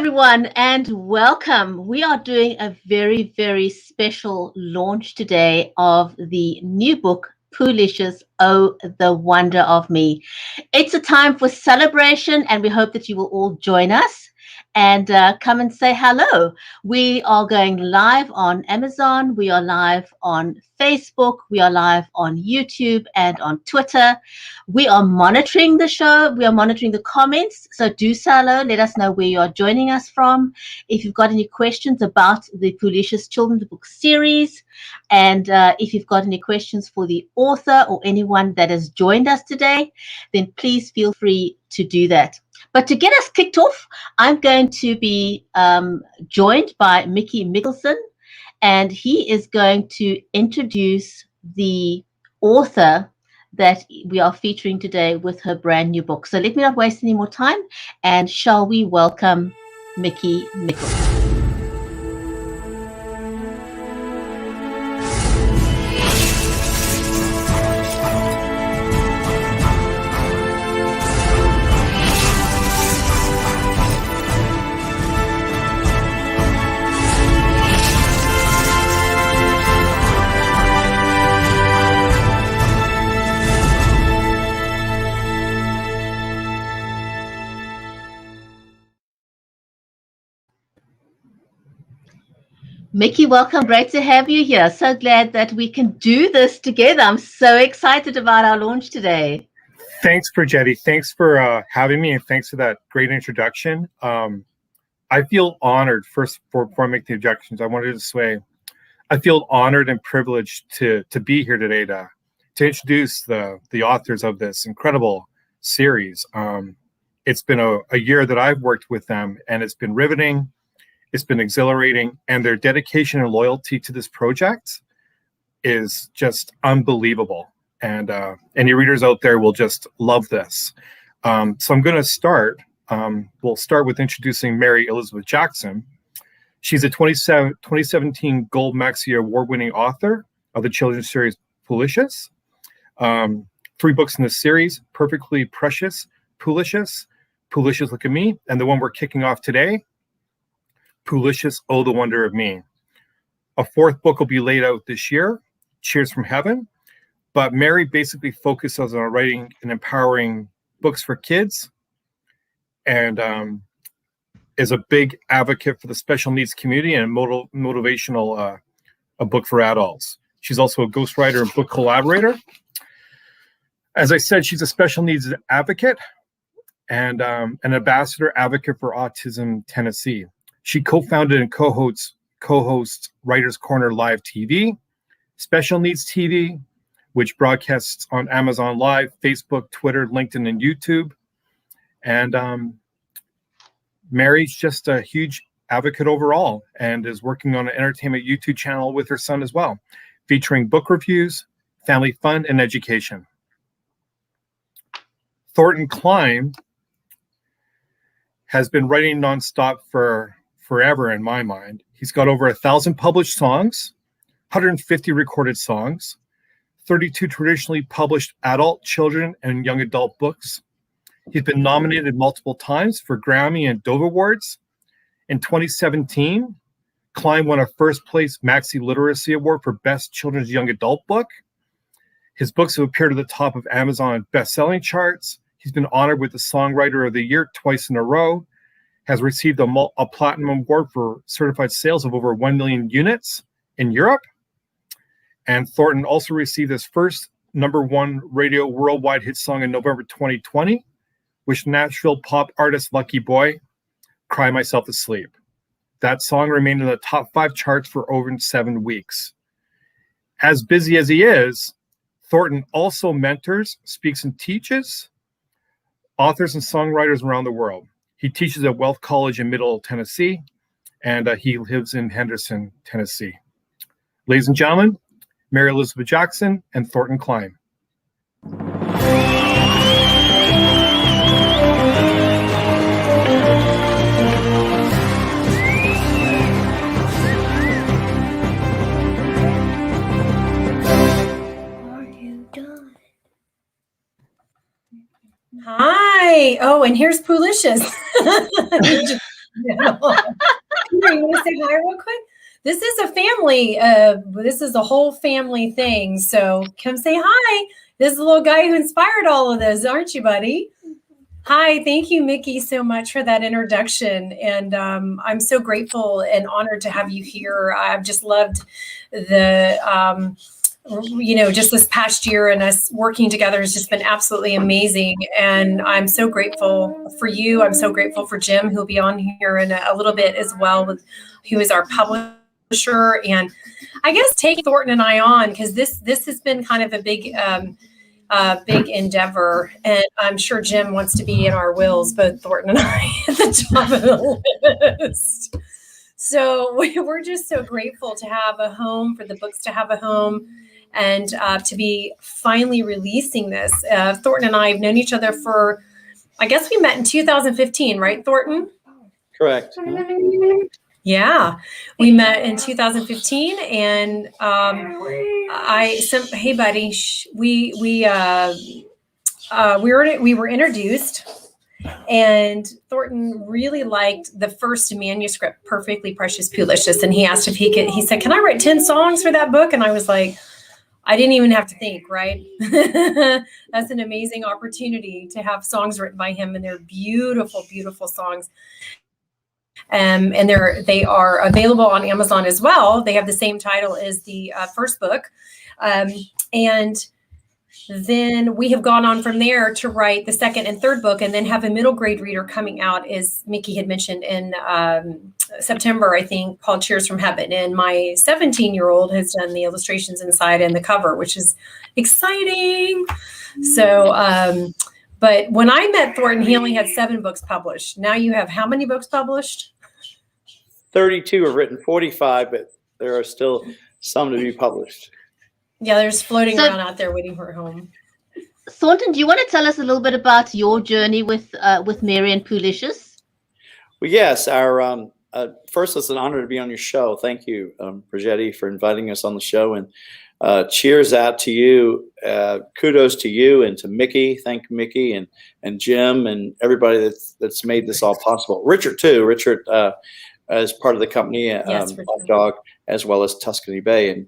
everyone, and welcome. We are doing a very, very special launch today of the new book, Poohlicious, Oh, the Wonder of Me. It's a time for celebration, and we hope that you will all join us and come and say hello. We are going live on Amazon. We are live on Facebook. We are live on YouTube and on Twitter. We are monitoring the show. We are monitoring the comments. So do say hello. Let us know where you are joining us from. If you've got any questions about the Poolicious Children's Book series, and if you've got any questions for the author or anyone that has joined us today, then please feel free to do that. But to get us kicked off, I'm going to be joined by Mickey Mickelson, and he is going to introduce the author that we are featuring today with her brand new book. So let me not waste any more time, and shall we welcome Mickey Mickelson. Mickey, welcome. Great to have you here. So glad that we can do this together. I'm so excited about our launch today. Thanks, Bridgetti. Thanks for having me, and thanks for that great introduction. I feel honored. First, before I make the introductions, I wanted to say I feel honored and privileged to be here today to introduce the authors of this incredible series. It's been a year that I've worked with them, and it's been riveting. It's been exhilarating, and their dedication and loyalty to this project is just unbelievable. And any readers out there will just love this. So I'm going to start. We'll start with introducing Mary Elizabeth Jackson. She's a 2017 Gold Maxy award-winning author of the children's series Poolicious. 3 books in the series: Perfectly Precious, Poolicious, Poolicious Look at Me, and the one we're kicking off today, Poolicious, Oh, the Wonder of Me. A 4th book will be laid out this year, Cheers from Heaven. But Mary basically focuses on writing and empowering books for kids, and is a big advocate for the special needs community and motivational a book for adults. She's also a ghostwriter and book collaborator. As I said, she's a special needs advocate and an ambassador advocate for Autism Tennessee. She co-founded and co-hosts Writers Corner Live TV, Special Needs TV, which broadcasts on Amazon Live, Facebook, Twitter, LinkedIn, and YouTube. And Mary's just a huge advocate overall and is working on an entertainment YouTube channel with her son as well, featuring book reviews, family fun, and education. Thornton Cline has been writing nonstop for forever in my mind. He's got over 1,000 published songs, 150 recorded songs, 32 traditionally published adult, children, and young adult books. He's been nominated multiple times for Grammy and Dove Awards. In 2017, Cline won a first-place Maxy Literacy Award for Best Children's Young Adult Book. His books have appeared at the top of Amazon best-selling charts. He's been honored with the Songwriter of the Year twice in a row, has received a platinum award for certified sales of over 1 million units in Europe. And Thornton also received his first #1 radio worldwide hit song in November 2020, with Nashville pop artist Lucky Boy, Cry Myself to Sleep. That song remained in the top 5 charts for over 7 weeks. As busy as he is, Thornton also mentors, speaks, and teaches authors and songwriters around the world. He teaches at Wealth College in Middle Tennessee, and he lives in Henderson, Tennessee. Ladies and gentlemen, Mary Elizabeth Jackson and Thornton Cline. Hi. Oh, and here's Poolicious. You want to say hi real quick? This is a family. This is a whole family thing. So come say hi. This is the little guy who inspired all of this, aren't you, buddy? Hi, thank you, Mickey, so much for that introduction. And I'm so grateful and honored to have you here. I've just loved the, just this past year and us working together has just been absolutely amazing. And I'm so grateful for you. I'm so grateful for Jim, who'll be on here in a little bit as well, who is our publisher. And I guess taking Thornton and I on, because this has been kind of a big endeavor, and I'm sure Jim wants to be in our wills, both Thornton and I, at the top of the list. So we're just so grateful to have a home, for the books to have a home, and to be finally releasing this. Thornton and I have known each other for, I guess we met in 2015, right, Thornton? Correct. Yeah, we met in 2015, and hey buddy, we were introduced, and Thornton really liked the first manuscript, Perfectly Precious Poolicious, and he asked if he said, "Can I write 10 songs for that book?" And I was like, I didn't even have to think, right? That's an amazing opportunity to have songs written by him, and they're beautiful, beautiful songs. And they are available on Amazon as well. They have the same title as the first book. And then we have gone on from there to write the second and third book, and then have a middle grade reader coming out, as Mickey had mentioned, in September, I think, called Cheers from Heaven. And my 17-year-old has done the illustrations inside and the cover, which is exciting. So, but when I met Thornton, he only had 7 books published. Now you have how many books published? 32 are written, 45, but there are still some to be published. Yeah, there's floating around out there waiting for a home. Thornton, do you want to tell us a little bit about your journey with Mary and Poolicious? Well, yes. Our first, it's an honor to be on your show. Thank you, Brigetti, for inviting us on the show. And cheers out to you. Kudos to you and to Mickey. Thank Mickey and Jim and everybody that's made this all possible. Richard too. Richard as part of the company, yes, Black Dog, as well as Tuscany Bay. And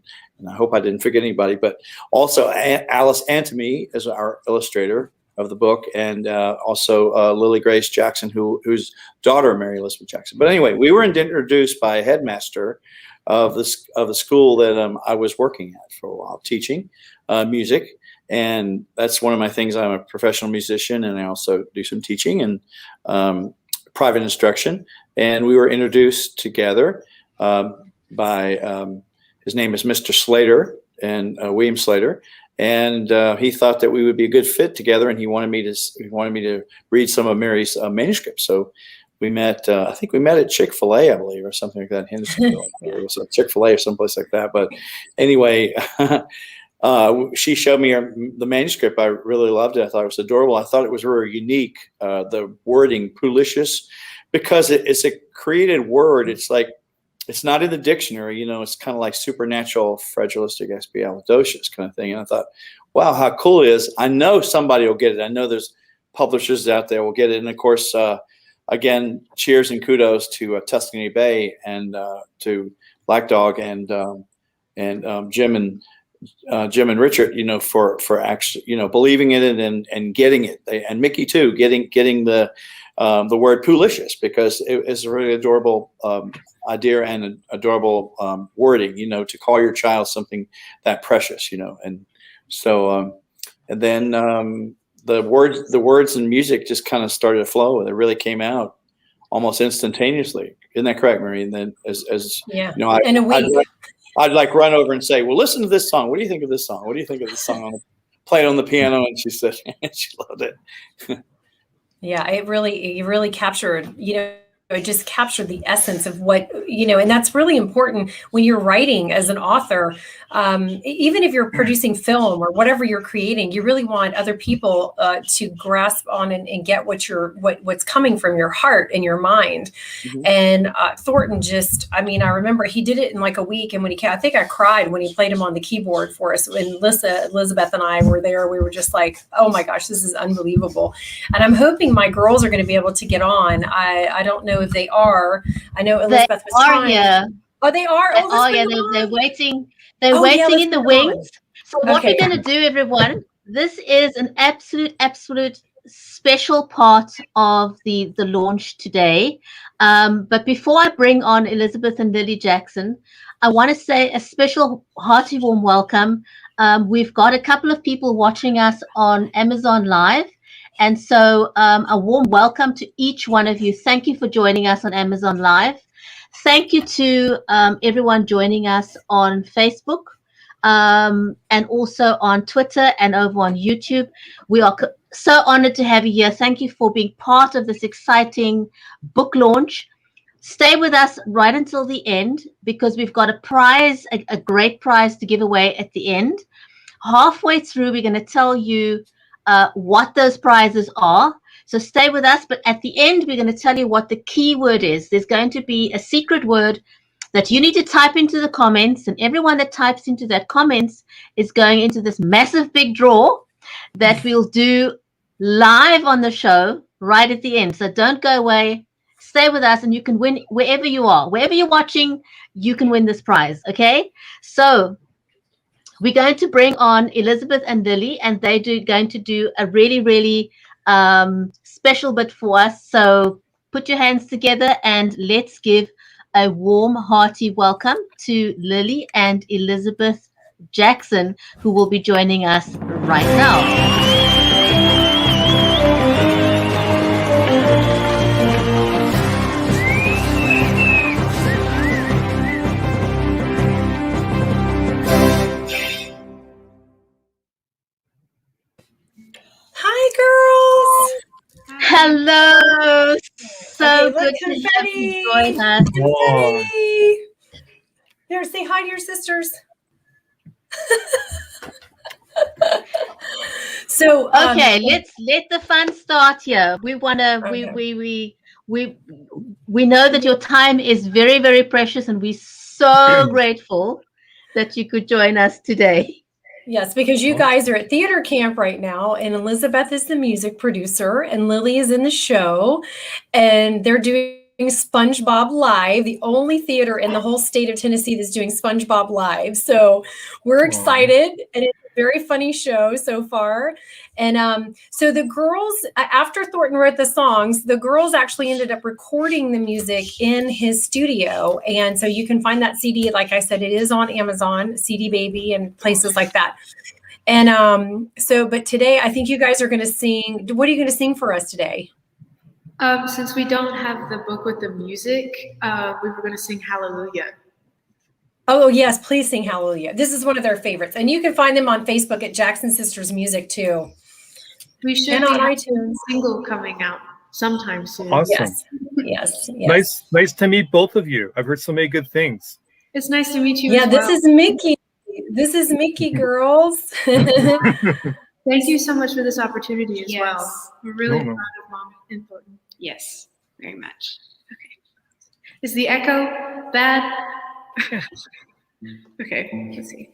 I hope I didn't forget anybody, but also Alice Antony is our illustrator of the book, and also Lily Grace Jackson, whose daughter, Mary Elizabeth Jackson. But anyway, we were introduced by a headmaster of the school that I was working at for a while, teaching music. And that's one of my things. I'm a professional musician, and I also do some teaching and private instruction. And we were introduced together by his name is Mr. Slater, and William Slater, and he thought that we would be a good fit together, and he wanted me to read some of Mary's manuscripts. So we met. I think we met at Chick-fil-A, I believe, or something like that. Hendersonville. It was a Chick-fil-A or someplace like that. But anyway, she showed me the manuscript. I really loved it. I thought it was adorable. I thought it was very unique. The wording, Poolicious, because it's a created word. It's like, it's not in the dictionary, it's kind of like supernatural, fragilistic, expialidocious kind of thing. And I thought, wow, how cool it is. I know somebody will get it. I know there's publishers out there will get it. And of course, again, cheers and kudos to Tuscany Bay and to Black Dog and Jim and Richard, for actually, believing in it and getting it. And Mickey too, getting the word Poolicious, because it is a really adorable idea and an adorable wording, to call your child something that precious, and so and then the words and music just kind of started to flow, and it really came out almost instantaneously. Isn't that correct, Mary? And then as yeah, in a week. I'd like run over and say, well, listen to this song. What do you think of this song? What do you think of this song? Play it on the piano, and she said she loved it. Yeah, it really captured, it just captured the essence of what, and that's really important when you're writing as an author. Even if you're producing film or whatever you're creating, you really want other people to grasp on and get what's coming from your heart and your mind. Mm-hmm. And Thornton I remember he did it in like a week. And when I think I cried when he played him on the keyboard for us. When Elizabeth and I were there, we were just like, oh my gosh, this is unbelievable. And I'm hoping my girls are going to be able to get on. I don't know know if they are. I know They Elizabeth was are trying. here. Oh, they are. They Oh, are, let's yeah, bring them they're on. waiting. They're Oh, yeah, waiting let's in the bring them on. wings. So what Okay. we're going to do, everyone, this is an absolute special part of the launch today. But before I bring on Elizabeth and Lily Jackson, I want to say a special hearty warm welcome. We've got a couple of people watching us on Amazon Live. And so a warm welcome to each one of you. Thank you for joining us on Amazon Live. Thank you to everyone joining us on Facebook and also on Twitter and over on YouTube. We are so honored to have you here. Thank you for being part of this exciting book launch. Stay with us right until the end because we've got a prize, a great prize to give away at the end. Halfway through, we're going to tell you what those prizes are. So stay with us. But at the end, we're going to tell you what the key word is. There's going to be a secret word that you need to type into the comments. And everyone that types into that comments is going into this massive big draw that we'll do live on the show right at the end. So don't go away. Stay with us and you can win wherever you are. Wherever you're watching, you can win this prize. Okay? So we're going to bring on Elizabeth and Lily, and they're going to do a really special bit for us. So put your hands together and let's give a warm, hearty welcome to Lily and Elizabeth Jackson, who will be joining us right now. Hi, girls. Hello. So Okay, good to have you join us. Confetti. There, say hi to your sisters. So okay, let's let the fun start here. We want to okay. we know that your time is very precious and we're so grateful that you could join us today. Yes, because you guys are at theater camp right now, and Elizabeth is the music producer, and Lily is in the show, and they're doing SpongeBob Live, the only theater in the whole state of Tennessee that's doing SpongeBob Live. So we're excited, and it's a very funny show so far. And so the girls, after Thornton wrote the songs, the girls actually ended up recording the music in his studio. And so you can find that CD, like I said, it is on Amazon, CD Baby, and places like that. And but today I think you guys are going to sing. What are you going to sing for us today? Since we don't have the book with the music, we were going to sing Hallelujah. Oh, yes, please sing Hallelujah. This is one of their favorites. And you can find them on Facebook at Jackson Sisters Music too. We should and on iTunes. Single coming out sometime soon. Awesome. Yes. Nice to meet both of you. I've heard so many good things. It's nice to meet you. Yeah, as this well. is Mickey. This is Mickey, girls. Thank you so much for this opportunity as well. We're really proud of Mom and Thornton. Yes, very much. Okay. Is the echo bad? Okay, let's see.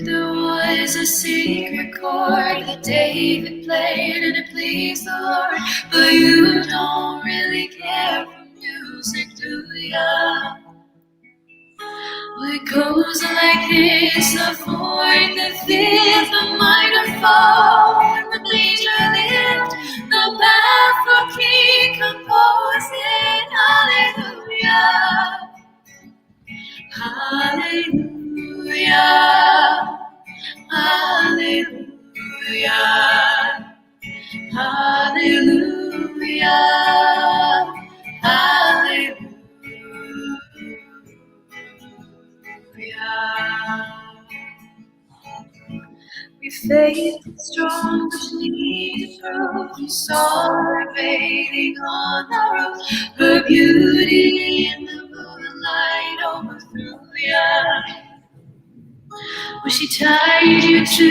There was a secret chord that David played and it pleased the Lord, but you don't really care for music, do ya? Well, it goes like this: the fourth, the fifth, the minor fall, and the major lift, the baffled king composing. Hallelujah, hallelujah. Hallelujah, hallelujah, hallelujah. We faith strong, which leads through. We saw her bathing on the roof, her beauty in the moonlight overthrew ya. Well, she tied you to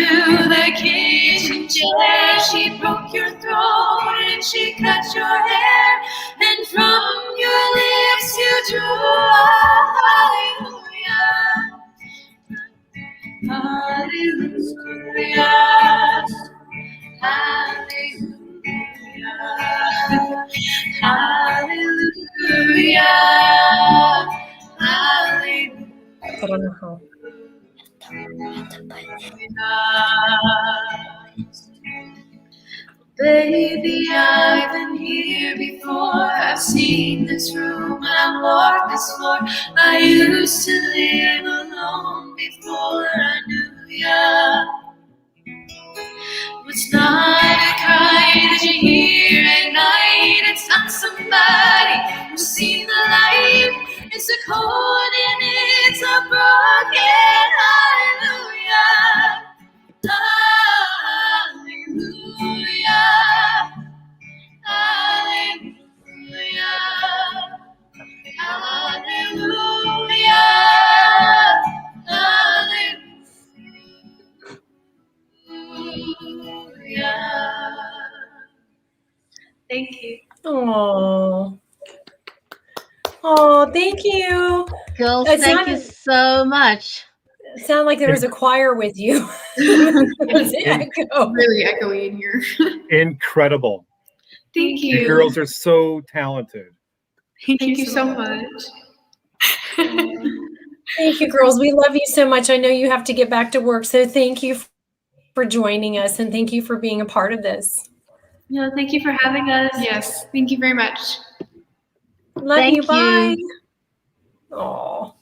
the kitchen chair, she broke your throat and she cut your hair, and from your lips you drew a hallelujah, Hallelujah. Hallelujah. Hallelujah. I don't know how. Baby, I've been here before. I've seen this room and I've walked this floor. I used to live alone before I knew ya. It's not a cry that you hear at night. It's not somebody who's seen the light. It's a chord and it's a broken hallelujah. Hallelujah. Hallelujah. Hallelujah. Hallelujah. Thank you. Oh. Oh, thank you. Girls, It thank you so much. It sounded like there was a choir with you. It was echo. Really echoey in here. Incredible. Thank You you. girls are so talented. Thank you so much. Thank you, girls. We love you so much. I know you have to get back to work, so thank you for joining us, and thank you for being a part of this. Yeah, thank you for having us. Yes, thank you very much. Love Thank you. Bye. you. Oh,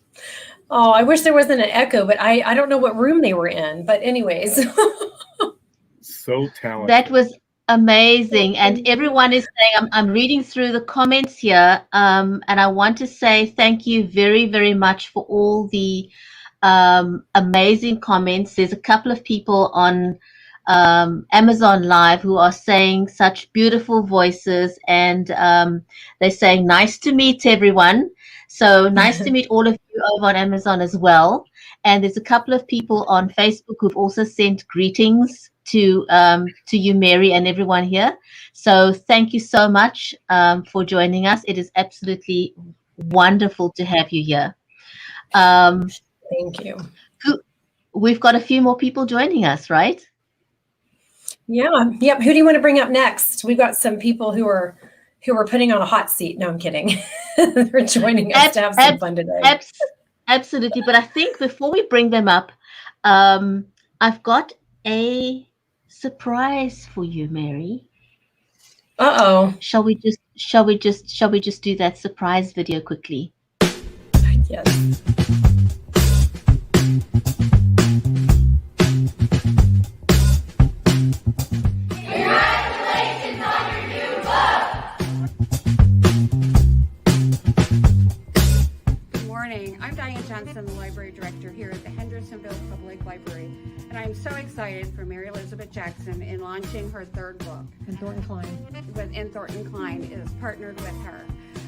I wish there wasn't an echo, but I don't know what room they were in. But anyways. So talented. That was amazing. And everyone is saying, I'm reading through the comments here, and I want to say thank you very, very much for all the amazing comments. There's a couple of people on Amazon Live who are saying such beautiful voices, and they're saying, nice to meet everyone. So nice to meet all of you over on Amazon as well. And there's a couple of people on Facebook who've also sent greetings to you, Mary, and everyone here. So thank you so much for joining us. It is absolutely wonderful to have you here. Thank you. We've got a few more people joining us, right? Yeah. Yep. Who do you want to bring up next? We've got some people who are putting on a hot seat. No, I'm kidding. They're joining us to have some fun today. Absolutely. But I think before we bring them up, I've got a surprise for you, Mary. Uh-oh. Shall we just do that surprise video quickly? Yes. Johnson, the library director here at the Hendersonville Public Library, and I'm so excited for Mary Elizabeth Jackson in launching her third book. And Thornton Cline. Thornton Cline is partnered with her.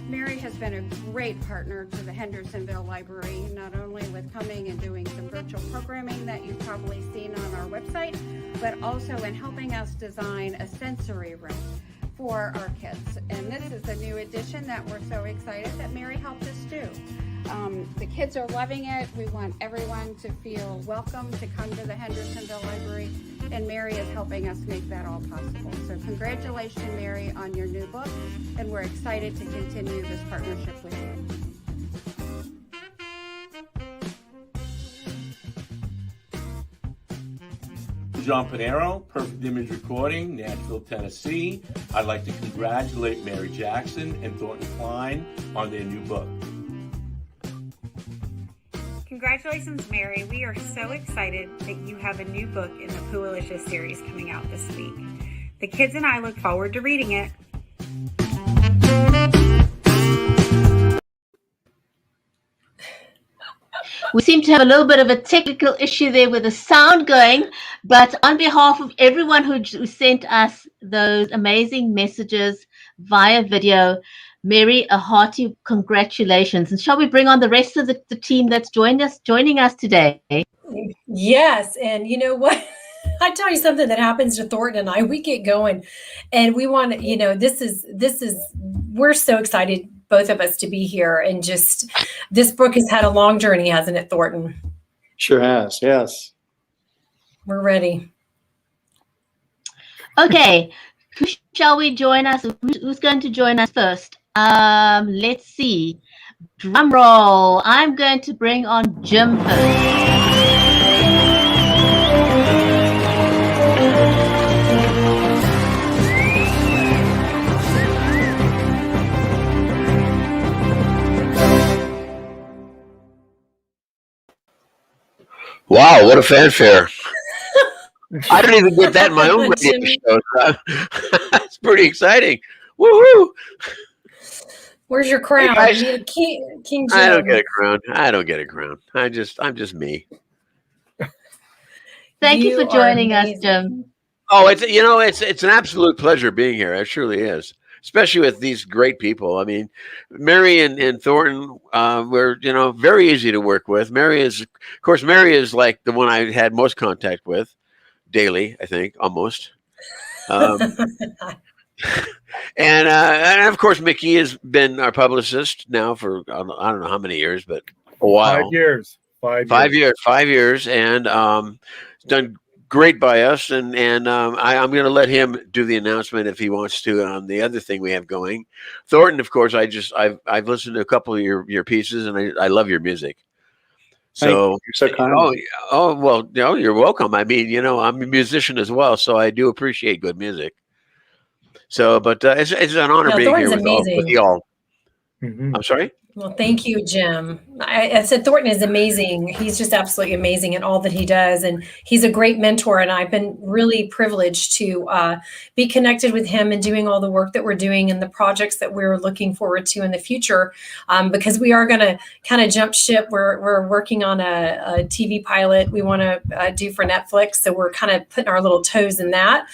Mary has been a great partner to the Hendersonville Library, not only with coming and doing some virtual programming that you've probably seen on our website, but also in helping us design a sensory room for our kids. And this is a new addition that we're so excited that Mary helped us do. The kids are loving it. We want everyone to feel welcome to come to the Hendersonville Library, and Mary is helping us make that all possible. So congratulations, Mary, on your new book, and we're excited to continue this partnership with you. John Panero, Perfect Image Recording, Nashville, Tennessee. I'd like to congratulate Mary Jackson and Thornton Cline on their new book. Congratulations, Mary. We are so excited that you have a new book in the Poolicious series coming out this week. The kids and I look forward to reading it. We seem to have a little bit of a technical issue there with the sound going, but on behalf of everyone who sent us those amazing messages via video, Mary, a hearty congratulations. And shall we bring on the rest of the team that's joining us today? Yes. And you know what? I tell you something that happens to Thornton and I, we get going and we want to, we're so excited, both of us, to be here. And just, this book has had a long journey, hasn't it, Thornton? Sure has, yes. We're ready. Okay, who shall we join us? Who's going to join us first? Let's see. Drum roll. I'm going to bring on Jim first. Wow, what a fanfare. I don't even get that in my own radio show. That's pretty exciting. Woohoo! Where's your crown? Hey, guys. You need a King Jim. I don't get a crown. I don't get a crown. I'm just me. Thank you for joining us, Jim. Oh, it's an absolute pleasure being here. It surely is, especially with these great people. I mean, Mary and Thornton were very easy to work with. Mary is like the one I had most contact with daily, I think, almost. And of course, Mickey has been our publicist now for I don't know how many years, but a while. 5 years. 5 years, and done great by us. And I'm going to let him do the announcement if he wants to on the other thing we have going. Thornton, of course, I've listened to a couple of your pieces, and I love your music. So, you're so kind. Oh well, you're welcome. I mean, I'm a musician as well, so I do appreciate good music. So, but it's an honor being here with y'all. Mm-hmm. I'm sorry? Well, thank you, Jim. I said Thornton is amazing. He's just absolutely amazing in all that he does. And he's a great mentor. And I've been really privileged to be connected with him and doing all the work that we're doing and the projects that we're looking forward to in the future, because we are going to kind of jump ship. We're working on a TV pilot we want to do for Netflix. So we're kind of putting our little toes in that.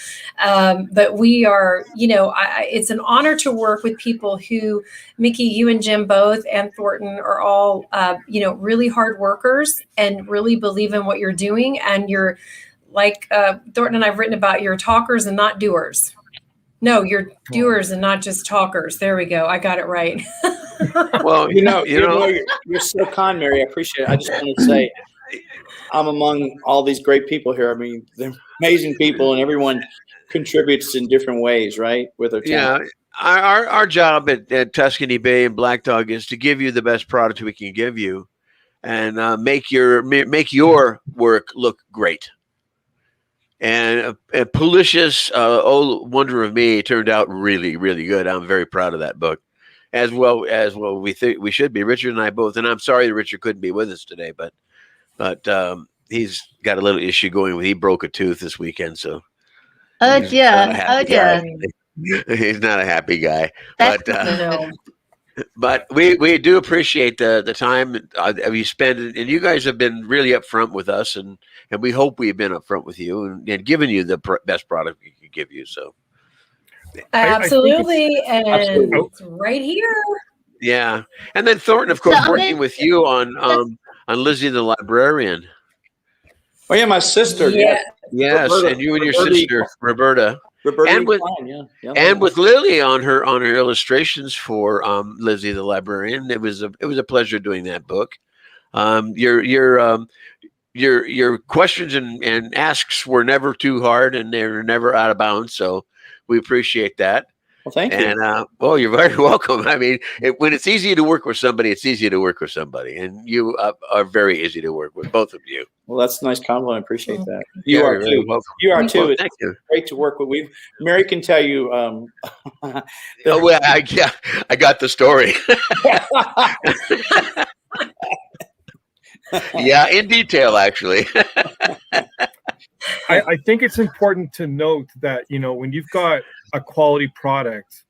But we are, it's an honor to work with people who, Mickey, you and Jim both, and Thornton are all, really hard workers and really believe in what you're doing. And you're like Thornton and I've written about, you're talkers and not doers. No, you're doers and not just talkers. There we go. I got it right. Well, you're so kind, Mary. I appreciate it. I just want to say I'm among all these great people here. I mean, they're amazing people, and everyone contributes in different ways, right? With their talent. Yeah. Our job at Tuscany Bay and Black Dog is to give you the best product we can give you, and make your work look great. And Poolicious, Oh Wonder of Me, turned out really, really good. I'm very proud of that book, as well. We think we should be. Richard and I both. And I'm sorry that Richard couldn't be with us today, but he's got a little issue going with. He broke a tooth this weekend, so. Oh dear! Oh dear! He's not a happy guy, but we do appreciate the time you spend, and you guys have been really upfront with us, and we hope we've been upfront with you and given you the best product we can give you. So, absolutely, and it's right here. Yeah, and then Thornton, of course, working with you on Lizzie the Librarian. Oh yeah, my sister. Yeah. Yes, Roberta, and you and your sister Roberta. And with and with Lily on her illustrations for Lizzie the Librarian, it was a pleasure doing that book. Your questions and asks were never too hard, and they were never out of bounds. So we appreciate that. Well, thank you. And you're very welcome. I mean, when it's easy to work with somebody, it's easy to work with somebody, and you are very easy to work with, both of you. Well, that's a nice compliment. I appreciate that. You are too. You are too. Thank you. Great to work with. Mary can tell you. I got the story. Yeah, in detail, actually. I think it's important to note that, when you've got a quality product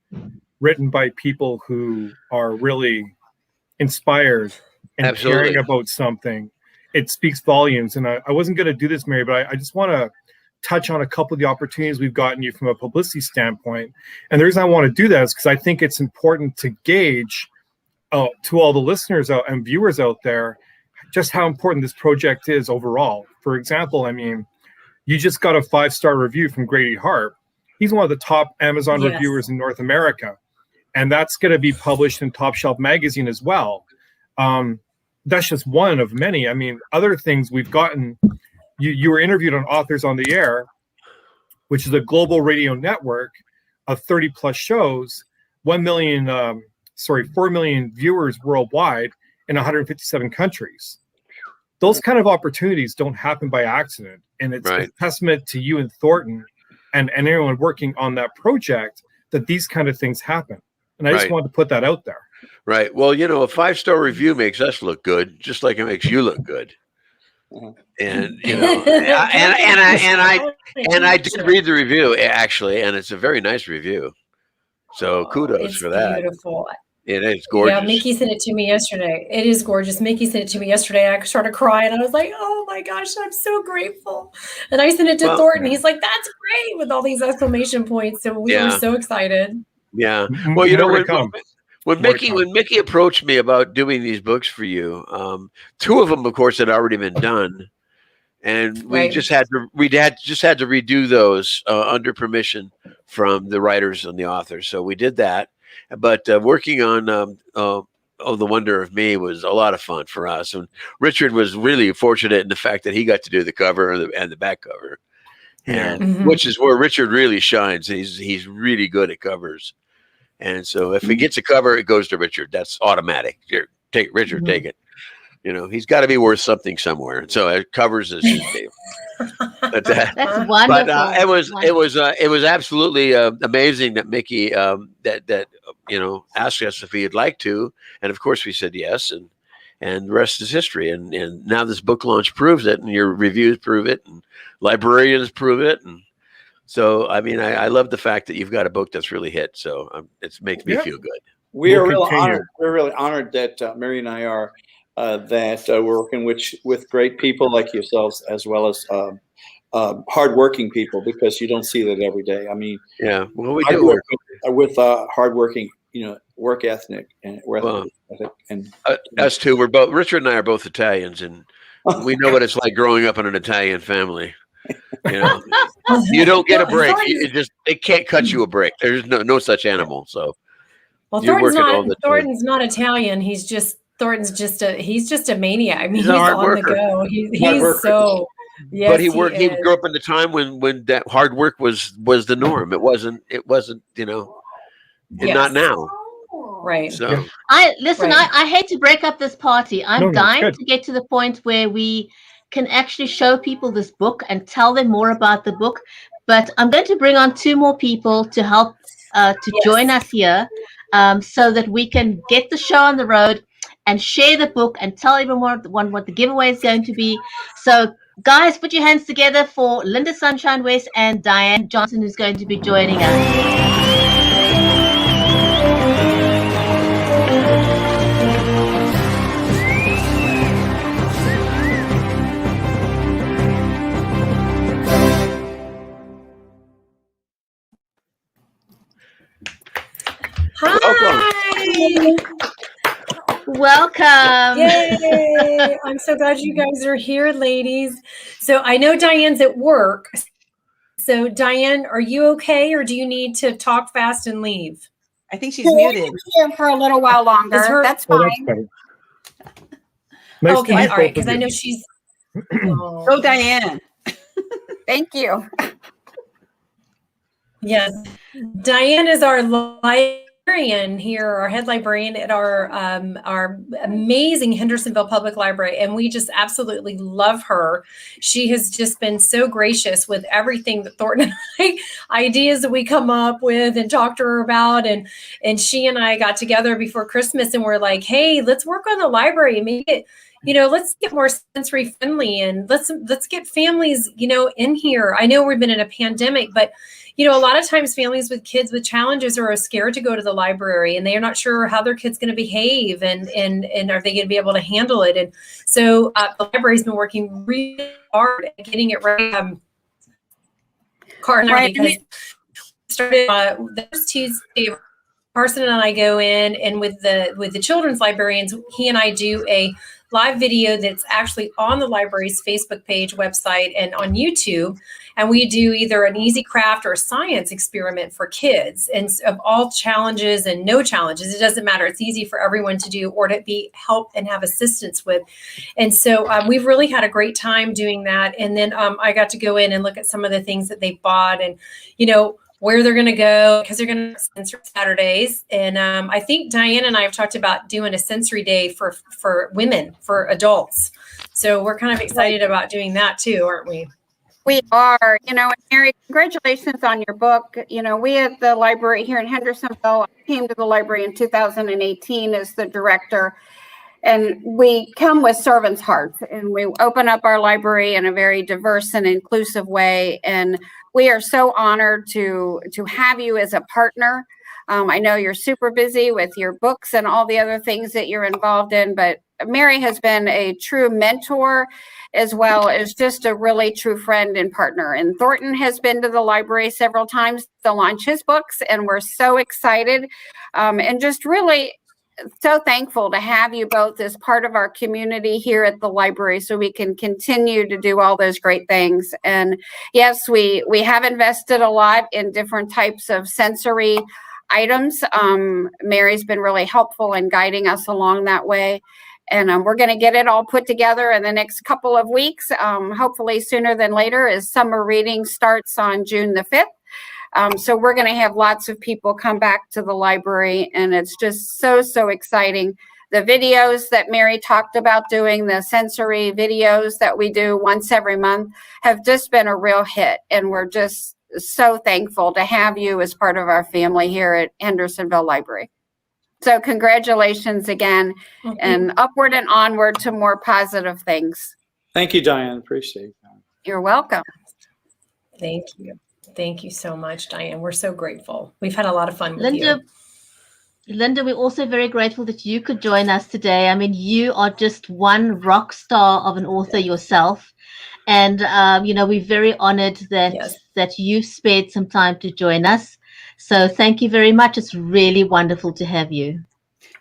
written by people who are really inspired and caring about something, it speaks volumes. And I wasn't going to do this, Mary, but I just want to touch on a couple of the opportunities we've gotten you from a publicity standpoint. And the reason I want to do that is because I think it's important to gauge to all the listeners and viewers out there just how important this project is overall. For example, I mean, you just got a 5-star review from Grady Harp. He's one of the top Amazon reviewers in North America. And that's going to be published in Top Shelf Magazine as well. That's just one of many. I mean, other things we've gotten you were interviewed on Authors on the Air, which is a global radio network of 30 plus shows, 4 million viewers worldwide in 157 countries. Those kind of opportunities don't happen by accident. And it's a testament to you and Thornton and anyone working on that project that these kind of things happen. And I just wanted to put that out there. Right. Well, you know, a 5-star review makes us look good, just like it makes you look good. And you know, and I did read the review actually, and it's a very nice review. So kudos for that. Beautiful. It is gorgeous. Yeah, Mickey sent it to me yesterday. It is gorgeous. Mickey sent it to me yesterday. I started crying. I was like, oh my gosh, I'm so grateful. And I sent it to Thornton. He's like, that's great, with all these exclamation points. So we were so excited. Yeah. Well, you know, when Mickey approached me about doing these books for you, 2 of them, of course, had already been done. And we just had to redo those under permission from the writers and the authors. So we did that. But working on Oh, the Wonder of Me was a lot of fun for us. And Richard was really fortunate in the fact that he got to do the cover and the back cover, and which is where Richard really shines. He's really good at covers. And so if he gets a cover, it goes to Richard. That's automatic. Here, take Richard, take it. You know, he's got to be worth something somewhere. So it covers his name. But, that's wonderful. But it was absolutely amazing that Mickey that you know, asked us if he'd like to, and of course we said yes, and the rest is history. And now this book launch proves it, and your reviews prove it, and librarians prove it, and so I mean I love the fact that you've got a book that's really hit. So it makes me feel good. We're really honored. We're really honored that Mary and I are we're working with great people like yourselves, as well as hardworking people, because you don't see that every day. I mean, well, we do work with hardworking, you know, work ethic and us too. We're both, Richard and I are both Italians, and we know what it's like growing up in an Italian family. You know, you don't get a break. They can't cut you a break. There's no such animal. So, well, Thornton's not Italian. He's just a maniac. I mean, he's on the go. He's so. Yes, but he grew up in the time when that hard work was the norm. It wasn't, you know, not now. Right. So I hate to break up this party. I'm dying to get to the point where we can actually show people this book and tell them more about the book. But I'm going to bring on 2 more people to help join us here, so that we can get the show on the road and share the book and tell everyone what the giveaway is going to be. So guys, put your hands together for Linda Sunshine West and Diane Johnson, who's going to be joining us. Hi. Welcome. Yay. I'm so glad you guys are here, ladies. So I know Diane's at work. So Diane, are you okay, or do you need to talk fast and leave? I think she's muted here for a little while longer. That's fine. Okay, all right, because I know she's. Go, Diane. Thank you. Yes, Diane is our librarian here, our head librarian at our amazing Hendersonville Public Library, and we just absolutely love her. She has just been so gracious with everything that Thornton and I, ideas that we come up with and talk to her about, and she and I got together before Christmas and we're like, hey, let's work on the library, make it, you know, let's get more sensory friendly, and let's get families, you know, in here. I know we've been in a pandemic, but you know, a lot of times families with kids with challenges are scared to go to the library, and they are not sure how their kid's going to behave, and are they going to be able to handle it. And so the library's been working really hard at getting it ready. Because started this Tuesday, Carson and I go in, and with the children's librarians, he and I do a live video that's actually on the library's Facebook page, website, and on YouTube. And we do either an easy craft or a science experiment for kids, and of all challenges and no challenges. It doesn't matter. It's easy for everyone to do or to be help and have assistance with. And so we've really had a great time doing that. And then I got to go in and look at some of the things that they bought and, where they're going to go, because they're going to sensory Saturdays. And I think Diane and I have talked about doing a sensory day for women, for adults. So we're kind of excited about doing that too, aren't we? We are, and Mary, congratulations on your book. We at the library here in Hendersonville, I came to the library in 2018 as the director, and we come with servants' hearts, and we open up our library in a very diverse and inclusive way. And we are so honored to have you as a partner. I know you're super busy with your books and all the other things that you're involved in, but Mary has been a true mentor as well as just a really true friend and partner. And Thornton has been to the library several times to launch his books, and we're so excited and just really so thankful to have you both as part of our community here at the library so we can continue to do all those great things. And yes, we have invested a lot in different types of sensory items. Mary's been really helpful in guiding us along that way. And we're going to get it all put together in the next couple of weeks, hopefully sooner than later, as summer reading starts on June the 5th. So we're going to have lots of people come back to the library, and it's just so exciting. The videos that Mary talked about doing, the sensory videos that we do once every month, have just been a real hit. And we're just so thankful to have you as part of our family here at Hendersonville Library. So congratulations again, and upward and onward to more positive things. Thank you, Diane. Appreciate that. You're welcome. Thank you. Thank you so much, Diane. We're so grateful. We've had a lot of fun with you. Linda, we're also very grateful that you could join us today. I mean, you are just one rock star of an author yourself. And, we're very honored that you spared some time to join us. So thank you very much. It's really wonderful to have you.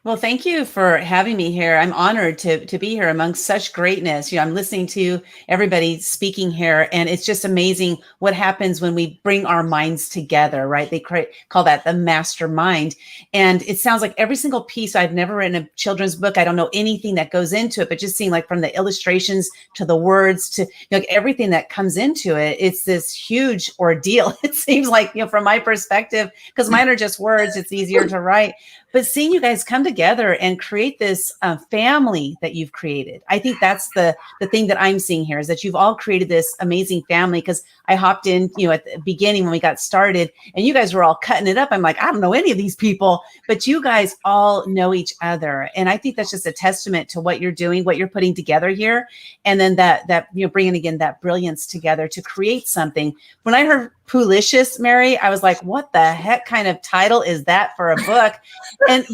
Well, thank you for having me here. I'm honored to be here amongst such greatness. I'm listening to everybody speaking here, and it's just amazing what happens when we bring our minds together, right? They call that the mastermind. And it sounds like every single piece. I've never written a children's book. I don't know anything that goes into it, but just seeing like from the illustrations to the words to everything that comes into it, it's this huge ordeal. It seems like, from my perspective, because mine are just words, it's easier to write. But seeing you guys come together and create this family that you've created, I think that's the thing that I'm seeing here, is that you've all created this amazing family. Because I hopped in, at the beginning when we got started, and you guys were all cutting it up. I'm like, I don't know any of these people, but you guys all know each other, and I think that's just a testament to what you're doing, what you're putting together here, and then that bringing again that brilliance together to create something. When I heard Poolicious, Mary, I was like, what the heck kind of title is that for a book?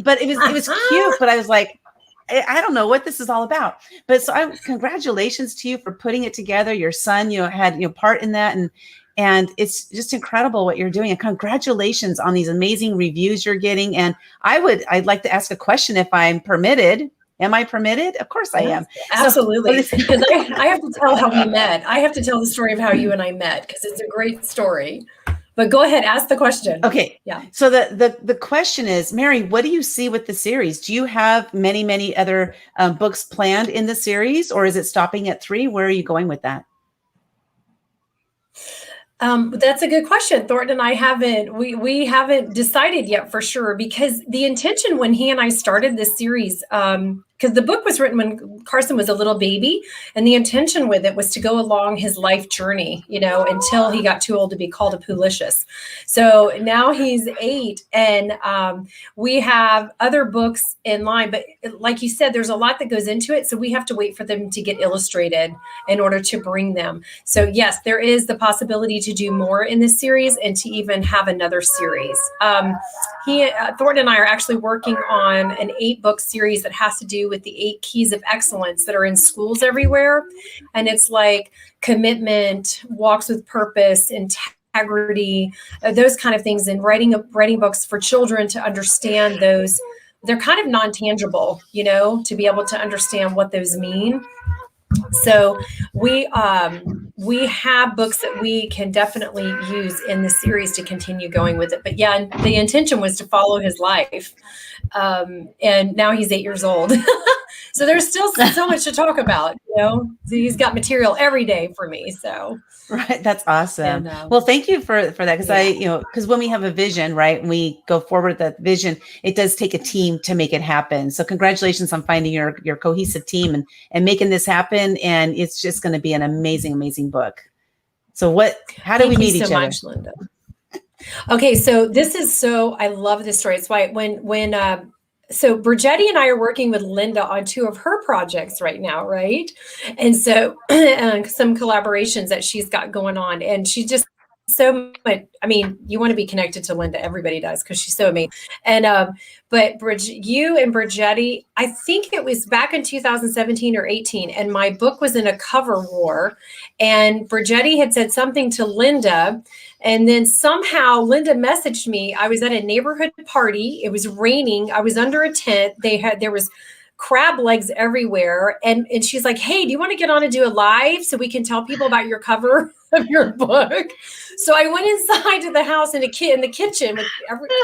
But it was cute, but I was like, I don't know what this is all about. But so congratulations to you for putting it together. Your son, had part in that, and it's just incredible what you're doing. And congratulations on these amazing reviews you're getting. And I'd like to ask a question if I'm permitted. Am I permitted? Of course I am. Absolutely. Because I have to tell how we met. I have to tell the story of how you and I met, because it's a great story. But go ahead, ask the question. Okay. Yeah. So the question is, Mary, what do you see with the series? Do you have many other books planned in the series, or is it stopping at 3? Where are you going with that? That's a good question. Thornton and I we haven't decided yet for sure, because the intention when he and I started this series, because the book was written when Carson was a little baby, and the intention with it was to go along his life journey, until he got too old to be called a Poolicious. So now he's 8, and we have other books in line, but like you said, there's a lot that goes into it. So we have to wait for them to get illustrated in order to bring them. So yes, there is the possibility to do more in this series and to even have another series. Thornton and I are actually working on an 8-book series that has to do with the 8 keys of excellence that are in schools everywhere. And it's like commitment, walks with purpose, integrity, those kind of things, and writing books for children to understand those they're kind of non-tangible, you know, to be able to understand what those mean. So we have books that we can definitely use in the series to continue going with it. But yeah, the intention was to follow his life. And now he's 8 years old. So there's still so much to talk about, you know. He's got material every day for me. So right, that's awesome. And, well, thank you for that, because because when we have a vision, right, and we go forward with that vision, it does take a team to make it happen. So congratulations on finding your cohesive team and making this happen. And it's just going to be an amazing book. So how do we meet each other? Thank you so much, Linda. Okay, so I love this story. It's why so Brigetti and I are working with Linda on 2 of her projects right now, right? And so some collaborations that she's got going on, and she just so much. I mean, you want to be connected to Linda. Everybody does, because she's so amazing. And but you and Brigetti, I think it was back in 2017 or 18, and my book was in a cover war, and Brigetti had said something to Linda, and then somehow Linda messaged me. I was at a neighborhood party. It was raining. I was under a tent. There was crab legs everywhere. And she's like, hey, do you want to get on and do a live so we can tell people about your cover of your book? So I went inside to the house in the kitchen with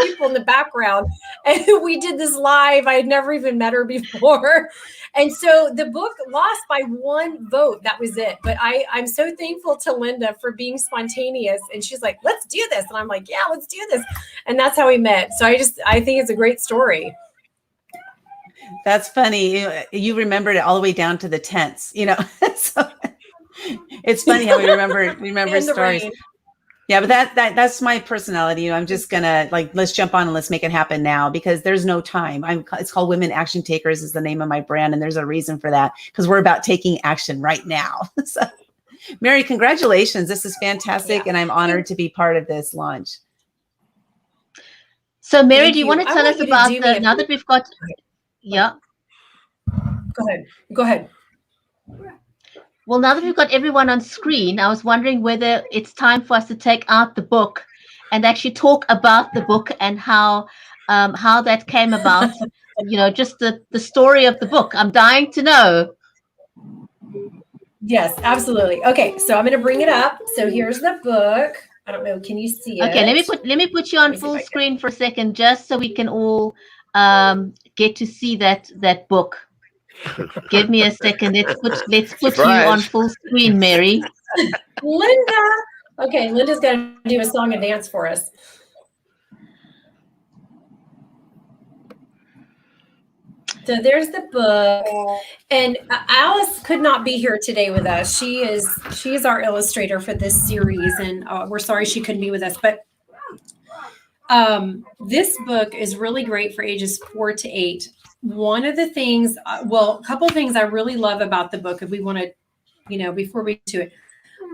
people in the background, and we did this live. I had never even met her before. And so the book lost by 1 vote. That was it. But I'm so thankful to Linda for being spontaneous. And she's like, let's do this. And I'm like, yeah, let's do this. And that's how we met. So I think it's a great story. That's funny. You remembered it all the way down to the tents, you know. So it's funny how we remember stories. Rain. Yeah, but that's my personality. You know, I'm just gonna let's jump on and let's make it happen now, because there's no time. It's called Women Action Takers is the name of my brand, and there's a reason for that, because we're about taking action right now. So, Mary, congratulations! This is fantastic, and I'm honored to be part of this launch. So, Mary, do you want to tell us about now that we've got? Yeah. Go ahead. Well, now that we've got everyone on screen, I was wondering whether it's time for us to take out the book and actually talk about the book and how that came about. You know, just the story of the book. I'm dying to know. Yes, absolutely. Okay, so I'm going to bring it up. So here's the book. I don't know. Can you see it? Okay, let me put you on full screen for a second, just so we can all get to see that book. Give me a second. Let's put you on full screen, Mary. Linda. Okay, Linda's going to do a song and dance for us. So there's the book, and Alice could not be here today with us. She is our illustrator for this series, and we're sorry she couldn't be with us. But this book is really great for ages 4 to 8. One of the things, a couple of things I really love about the book, if we want to, before we get to it,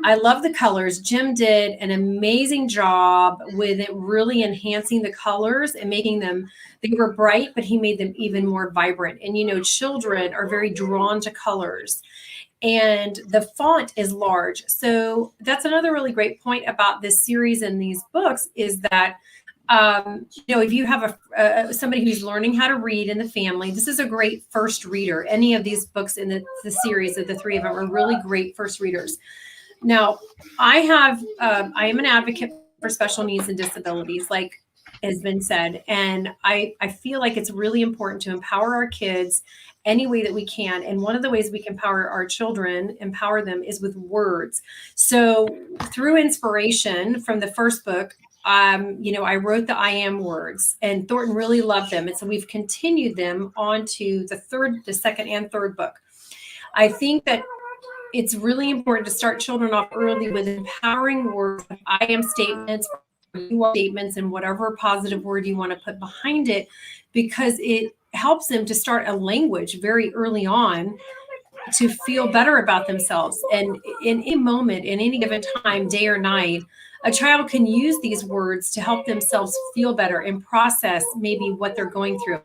I love the colors. Jim did an amazing job with it, really enhancing the colors and making them, they were bright, but he made them even more vibrant. And, children are very drawn to colors. And the font is large. So that's another really great point about this series and these books is that if you have somebody who's learning how to read in the family, this is a great first reader. Any of these books in the series of the 3 of them are really great first readers. Now, I am an advocate for special needs and disabilities, like has been said, and I feel like it's really important to empower our kids any way that we can. And one of the ways we can empower them is with words. So through inspiration from the first book, I wrote the I am words, and Thornton really loved them. And so we've continued them on to the second and third book. I think that it's really important to start children off early with empowering words, I am statements, you are statements, and whatever positive word you want to put behind it, because it helps them to start a language very early on to feel better about themselves. And in a moment, in any given time, day or night, a child can use these words to help themselves feel better and process maybe what they're going through.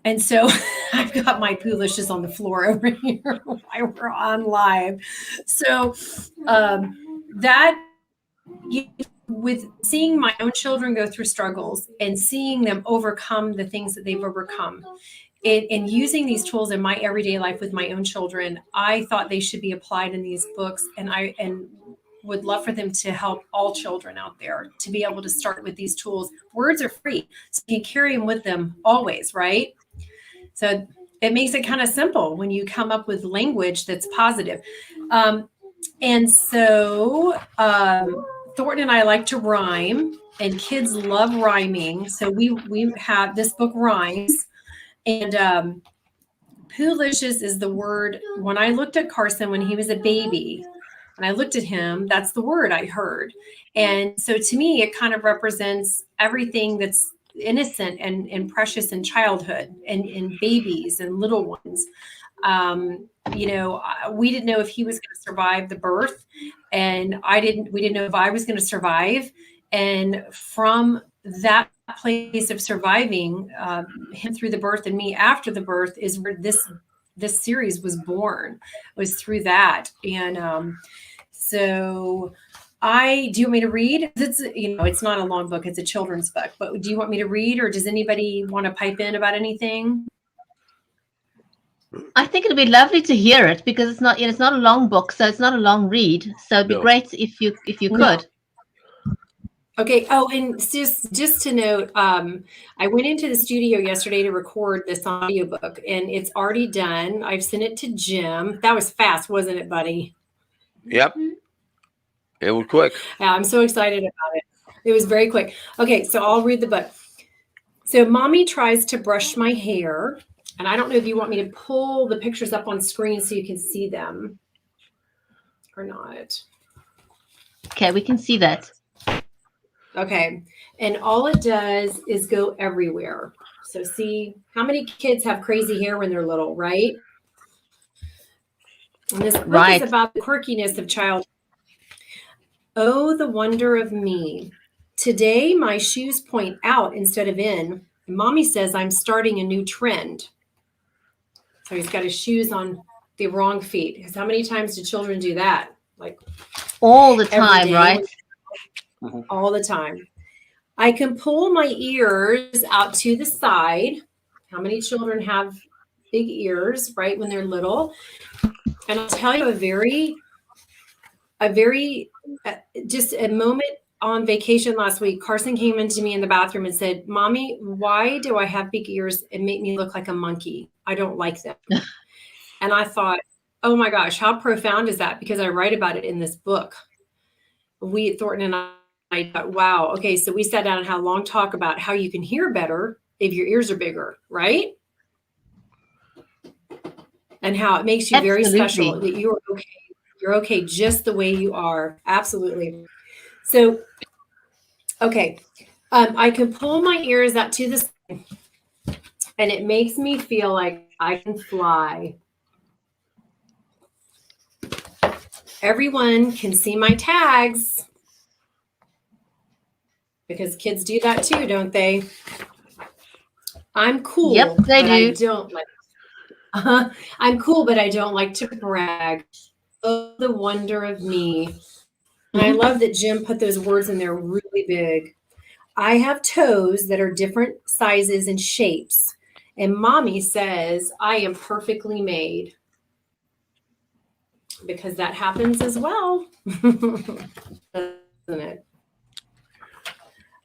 And so I've got my Poolicious on the floor over here while we're on live. So that with seeing my own children go through struggles and seeing them overcome the things that they've overcome, and using these tools in my everyday life with my own children, I thought they should be applied in these books, and would love for them to help all children out there to be able to start with these tools. Words are free, so you can carry them with them always, right? So it makes it kind of simple when you come up with language that's positive. And so Thornton and I like to rhyme, and kids love rhyming. So we have this book rhymes. And Poohlicious is the word. When I looked at Carson when he was a baby, when I looked at him, that's the word I heard. And so to me, it kind of represents everything that's innocent and precious in childhood and in babies and little ones. We didn't know if he was going to survive the birth, and we didn't know if I was going to survive. And from that place of surviving him through the birth and me after the birth is where this series was born. It was through that. And so do you want me to read? It's not a long book, it's a children's book, but do you want me to read, or does anybody want to pipe in about anything? I think it'd be lovely to hear it, because it's not a long book, so it's not a long read. So it'd be great if you could. Okay. Oh, and just to note, I went into the studio yesterday to record this audiobook, and it's already done. I've sent it to Jim. That was fast, wasn't it, buddy? Yep. It was quick. Yeah, I'm so excited about it. It was very quick. Okay, so I'll read the book. So Mommy tries to brush my hair, and I don't know if you want me to pull the pictures up on screen so you can see them or not. Okay, we can see that. Okay, and all it does is go everywhere. So see, how many kids have crazy hair when they're little, right? And this book is about the quirkiness of childhood. Oh, the wonder of me. Today, my shoes point out instead of in. And Mommy says I'm starting a new trend. So he's got his shoes on the wrong feet. Because how many times do children do that? Like all the time, right? All the time. I can pull my ears out to the side. How many children have big ears, right, when they're little? And I'll tell you just a moment on vacation last week. Carson came into me in the bathroom and said, Mommy, why do I have big ears and make me look like a monkey? I don't like them. And I thought, oh my gosh, how profound is that? Because I write about it in this book. Thornton and I thought, wow. Okay. So we sat down and had a long talk about how you can hear better if your ears are bigger, right? And how it makes you very special, that you're okay. You're okay just the way you are. Absolutely. So, okay. I can pull my ears out to the side, and it makes me feel like I can fly. Everyone can see my tags, because kids do that too, don't they? I'm cool. Yep, they do. I don't like. I'm cool, but I don't like to brag. Oh, the wonder of me. And I love that Jim put those words in there really big. I have toes that are different sizes and shapes. And Mommy says I am perfectly made. Because that happens as well. Doesn't it?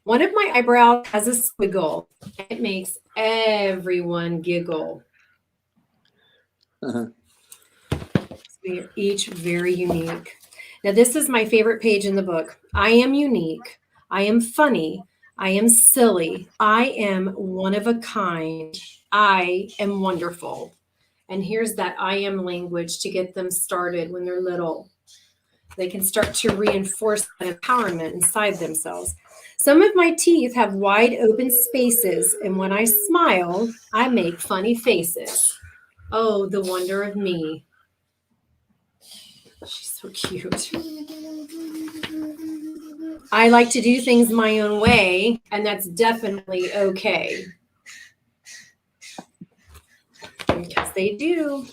One of my eyebrows has a squiggle. It makes everyone giggle. So we are each very unique. Now, this is my favorite page in the book. I am unique. I am funny. I am silly. I am one of a kind. I am wonderful. And here's that I am language to get them started when they're little. They can start to reinforce that empowerment inside themselves. Some of my teeth have wide open spaces, and when I smile, I make funny faces. Oh, the wonder of me. She's so cute. I like to do things my own way, and that's definitely okay. Because they do.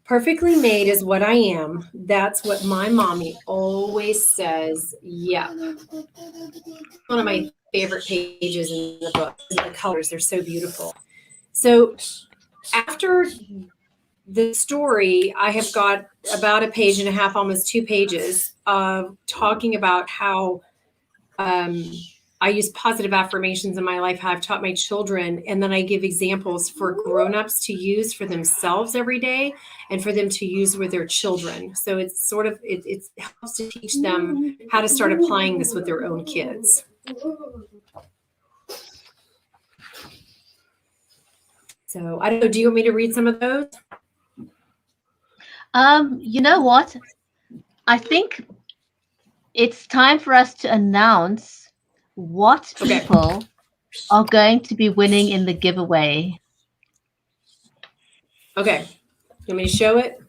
Perfectly made is what I am. That's what my mommy always says. Yeah. One of my favorite pages in the book. The colors, they're so beautiful. So after the story, I have got about a page and a half, almost 2 pages of talking about how I use positive affirmations in my life, how I've taught my children, and then I give examples for grownups to use for themselves every day and for them to use with their children. So it's sort of, it helps to teach them how to start applying this with their own kids. So I don't know, do you want me to read some of those? You know what? I think it's time for us to announce what people are going to be winning in the giveaway. Okay. You want me to show it?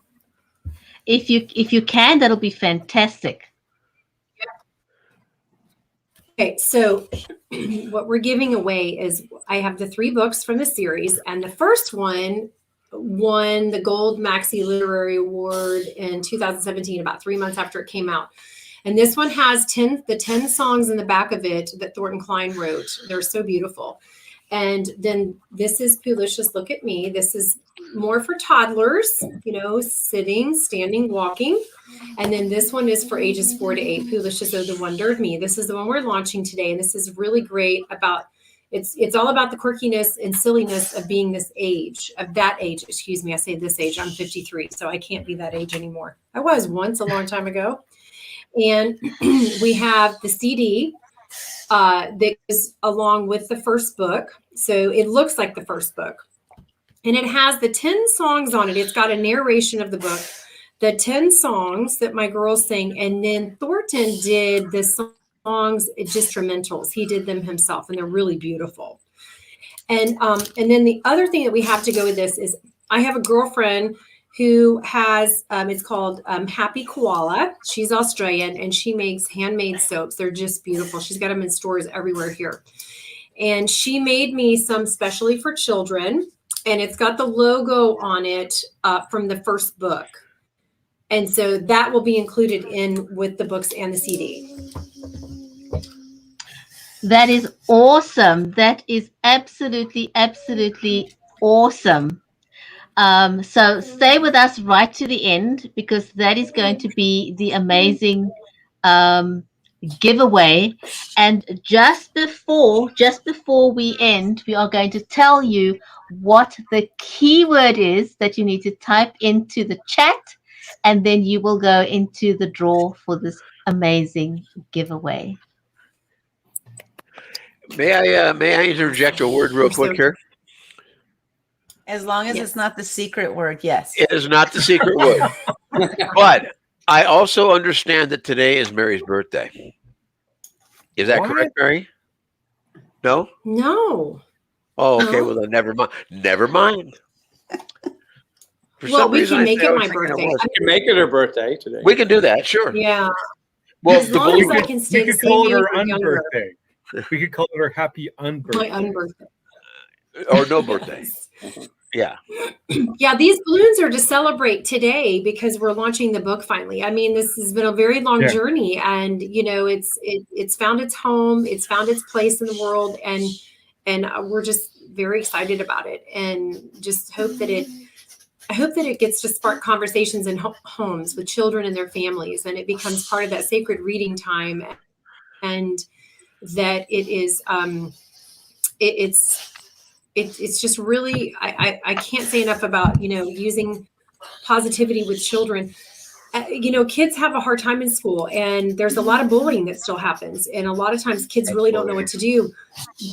If you can, that'll be fantastic. Okay, so what we're giving away is I have the 3 books from the series, and the first one won the Gold Maxy Literary Award in 2017, about 3 months after it came out. And this one has the 10 songs in the back of it that Thornton Cline wrote. They're so beautiful. And then this is Poolicious, Look at Me. This is more for toddlers, you know, sitting, standing, walking. And then this one is for ages 4 to 8, Poolicious, Oh, the Wonder of Me. This is the one we're launching today. And this is really great about, it's all about the quirkiness and silliness of being this age, of that age. Excuse me, I say this age, I'm 53, so I can't be that age anymore. I was once a long time ago. And we have the CD that is along with the first book. So it looks like the first book. And it has the 10 songs on it. It's got a narration of the book, the 10 songs that my girls sing. And then Thornton did the songs, instrumentals. He did them himself, and they're really beautiful. And then the other thing that we have to go with this is I have a girlfriend who has, it's called Happy Koala. She's Australian, and she makes handmade soaps. They're just beautiful. She's got them in stores everywhere here. And she made me some specially for children, and it's got the logo on it from the first book. And so that will be included in with the books and the CD. That is awesome. That is absolutely, absolutely awesome. So stay with us right to the end, because that is going to be the amazing giveaway. And just before we end, we are going to tell you what the keyword is that you need to type into the chat, and then you will go into the draw for this amazing giveaway. May I interject a word real quick here? As long as it's not the secret word, yes. It is not the secret word. But I also understand that today is Mary's birthday. Is that correct, Mary? No? No. Oh, okay. Well, then never mind. Never mind. Well, we can make it my birthday. We can make it her birthday today. We can do that, sure. Yeah. Well, as long as I can stay the same age or younger. Unbirthday. We could call it her happy unbirthday. My unbirthday. Or no birthday. Yeah. Yeah, these balloons are to celebrate today because we're launching the book finally. I mean, this has been a very long journey, and you know, it's found its home, it's found its place in the world, and we're just very excited about it, and just hope that it gets to spark conversations in homes with children and their families, and it becomes part of that sacred reading time, and that it is it's just really, I can't say enough about, you know, using positivity with children. You know, kids have a hard time in school, and there's a lot of bullying that still happens. And a lot of times kids really don't know what to do,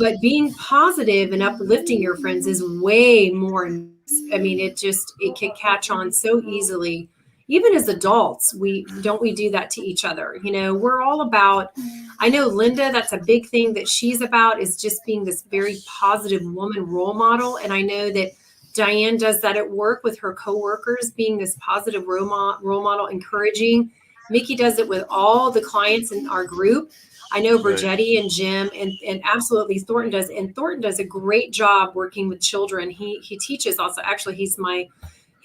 but being positive and uplifting your friends is way more. I mean, it can catch on so easily. Even as adults, we do that to each other. You know, we're all about, I know Linda, that's a big thing that she's about, is just being this very positive woman role model. And I know that Diane does that at work with her coworkers, being this positive role model, encouraging. Mickey does it with all the clients in our group. I know Brigetti and Jim and absolutely Thornton does. And Thornton does a great job working with children. He teaches also. Actually,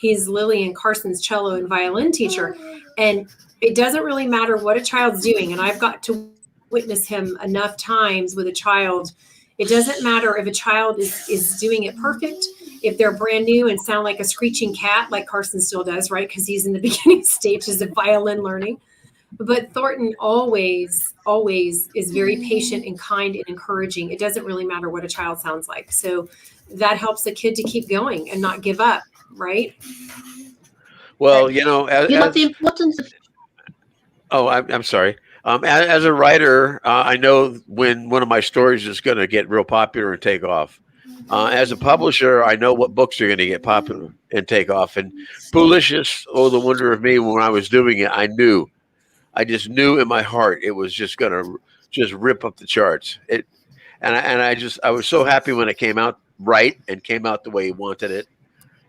He's Lily and Carson's cello and violin teacher. And it doesn't really matter what a child's doing. And I've got to witness him enough times with a child. It doesn't matter if a child is doing it perfect, if they're brand new and sound like a screeching cat, like Carson still does, right? Because he's in the beginning stages of violin learning. But Thornton always is very patient and kind and encouraging. It doesn't really matter what a child sounds like. So that helps the kid to keep going and not give up, right? Well, the importance of. Oh, I'm sorry. As a writer, I know when one of my stories is going to get real popular and take off. As a publisher, I know what books are going to get popular and take off. And Poolicious, Oh, the Wonder of Me, when I was doing it, I just knew in my heart it was just going to just rip up the charts. I was so happy when it came out right and came out the way he wanted it.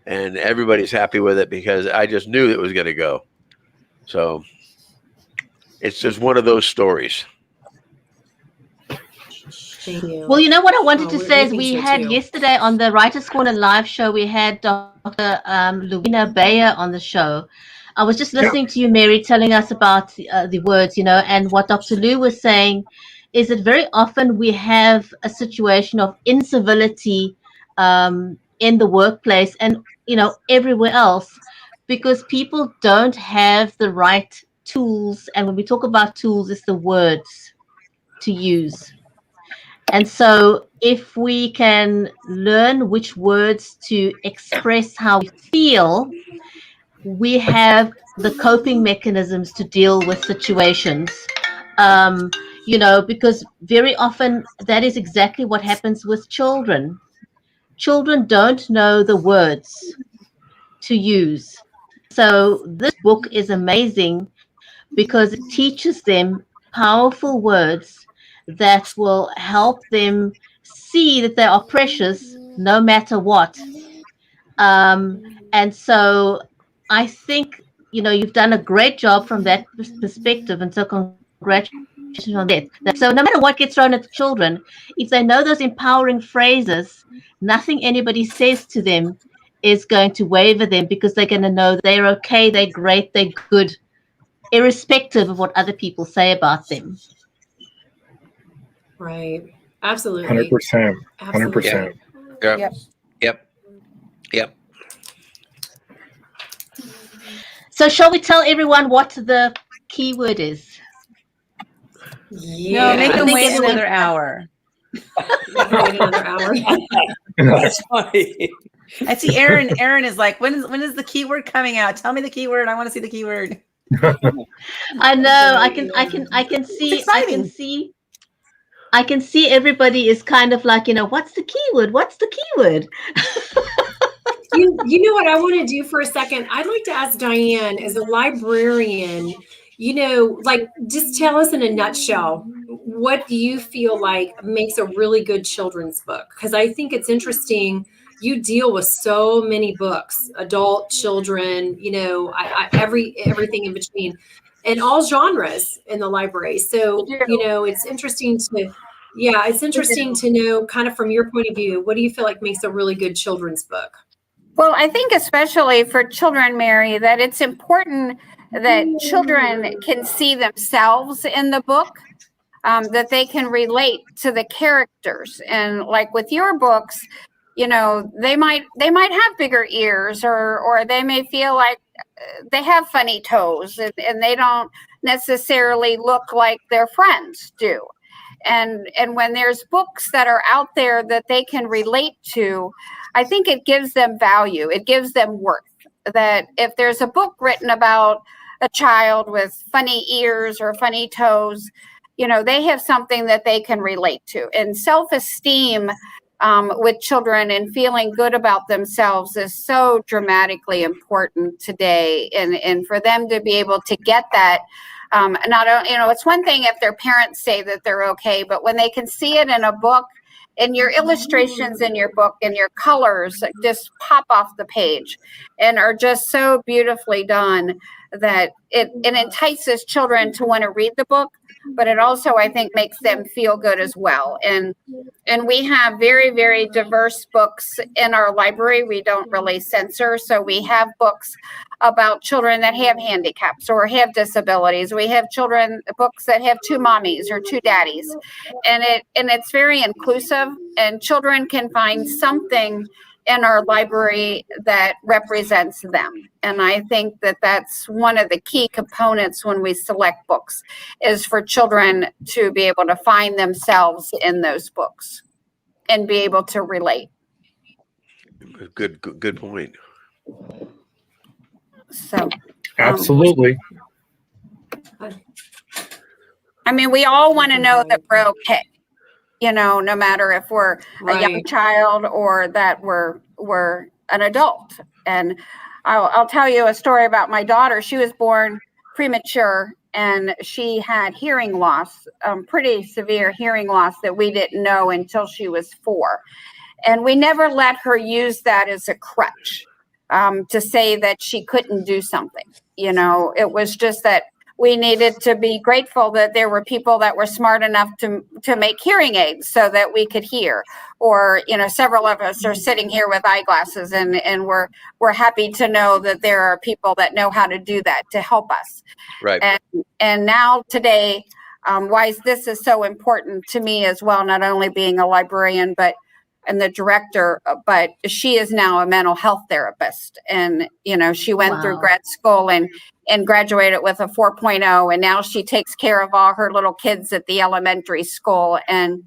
And everybody's happy with it because I just knew it was going to go. So it's just one of those stories. Thank you. Well, you know what I wanted to say is we had yesterday on the Writers Corner live show, we had Dr. Louina Bayer on the show. I was just listening to you, Mary, telling us about the words, and what Dr. Lou was saying is that very often we have a situation of incivility in the workplace and, everywhere else, because people don't have the right tools. And when we talk about tools, it's the words to use. And so if we can learn which words to express how we feel, we have the coping mechanisms to deal with situations, because very often that is exactly what happens with children. Children don't know the words to use. So this book is amazing because it teaches them powerful words that will help them see that they are precious no matter what. And so I think, you've done a great job from that perspective. And so congratulations on that. So no matter what gets thrown at the children, if they know those empowering phrases, nothing anybody says to them is going to waver them, because they're going to know they're okay, they're great, they're good, irrespective of what other people say about them. Right. Absolutely. 100%. 100%. Yep. So shall we tell everyone what the keyword is? No, make them wait another hour. Wait another hour. That's funny. I see Aaron. Aaron is like, when is the keyword coming out? Tell me the keyword. I want to see the keyword. I know. I can see everybody is kind of like, what's the keyword? What's the keyword? You know what I want to do for a second? I'd like to ask Diane, as a librarian, just tell us in a nutshell, what do you feel like makes a really good children's book? Because I think it's interesting. You deal with so many books, adult, children, everything in between, and all genres in the library. So, it's interesting to know, kind of from your point of view, what do you feel like makes a really good children's book? Well, I think especially for children, Mary, that it's important that children can see themselves in the book, that they can relate to the characters. And like with your books, they might have bigger ears, or they may feel like they have funny toes, and they don't necessarily look like their friends do. And when there's books that are out there that they can relate to, I think it gives them value. It gives them worth. That if there's a book written about a child with funny ears or funny toes, they have something that they can relate to. And self-esteem with children and feeling good about themselves is so dramatically important today. And for them to be able to get that, it's one thing if their parents say that they're okay, but when they can see it in a book, and your illustrations in your book and your colors just pop off the page and are just so beautifully done, that it entices children to want to read the book, but it also, I think, makes them feel good as well. And we have very, very diverse books in our library. We don't really censor. So we have books about children that have handicaps or have disabilities. We have books that have two mommies or two daddies. And it's very inclusive, and children can find something in our library that represents them. And I think that that's one of the key components when we select books, is for children to be able to find themselves in those books and be able to relate. Good point. So absolutely. I mean, we all want to know that we're okay, no matter if we're a young child or that we're an adult. And I'll tell you a story about my daughter. She was born premature, and she had hearing loss, pretty severe hearing loss that we didn't know until she was 4. And we never let her use that as a crutch to say that she couldn't do something. It was just that we needed to be grateful that there were people that were smart enough to make hearing aids so that we could hear. Or, several of us are sitting here with eyeglasses, and we're happy to know that there are people that know how to do that to help us. Right. And now today, why this is so important to me as well, not only being a librarian, and the director, but she is now a mental health therapist. And, she went through grad school and graduated with a 4.0. And now she takes care of all her little kids at the elementary school. And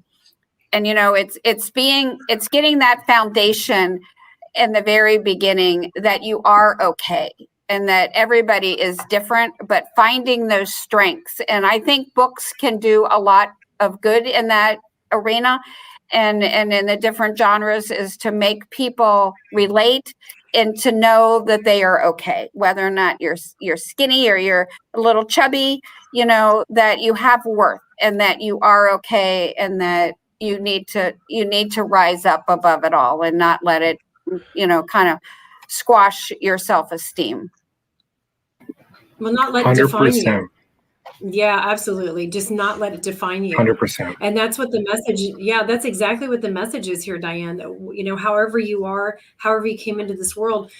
it's getting that foundation in the very beginning that you are okay and that everybody is different, but finding those strengths. And I think books can do a lot of good in that arena. And in the different genres, is to make people relate and to know that they are okay, whether or not you're skinny or you're a little chubby, that you have worth and that you are okay, and that you need to rise up above it all and not let it, kind of squash your self-esteem. Well, not let it define you. Yeah, absolutely. Just not let it define you. 100%. And that's what the message, that's exactly what the message is here, Diane. That, however you are, however you came into this world,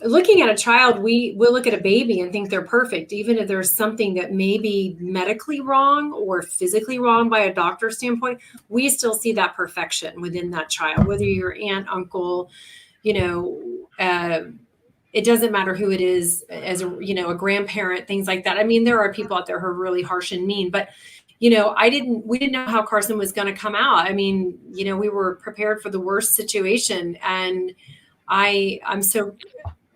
looking at a child, we'll look at a baby and think they're perfect, even if there's something that may be medically wrong or physically wrong by a doctor's standpoint. We still see that perfection within that child, whether you're aunt, uncle, it doesn't matter who it is, as a grandparent, things like that. I mean, there are people out there who are really harsh and mean, but we didn't know how Carson was going to come out. I mean, we were prepared for the worst situation, and I'm so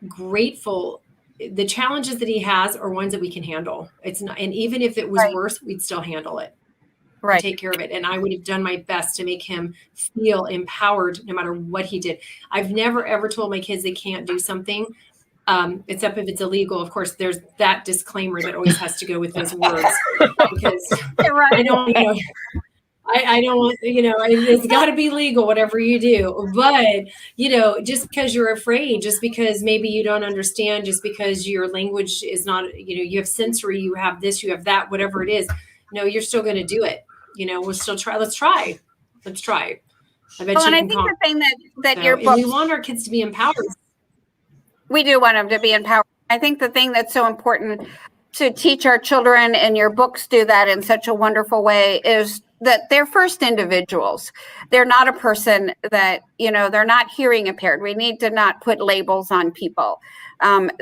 grateful. The challenges that he has are ones that we can handle. It's not, and even if it was worse, we'd still handle it. Right. Take care of it. And I would have done my best to make him feel empowered no matter what he did. I've never, ever told my kids they can't do something, except if it's illegal. Of course, there's that disclaimer that always has to go with those words, because I don't, I don't want, it's got to be legal, whatever you do. But, just because you're afraid, just because maybe you don't understand, just because your language is not, you have sensory, you have this, you have that, whatever it is, no, you're still going to do it. We'll still try. Let's try. I bet you and I can think the thing that your book, we want our kids to be empowered. We do want them to be empowered. I think the thing that's so important to teach our children, and your books do that in such a wonderful way, is that they're first individuals. They're not a person that, they're not hearing impaired. We need to not put labels on people.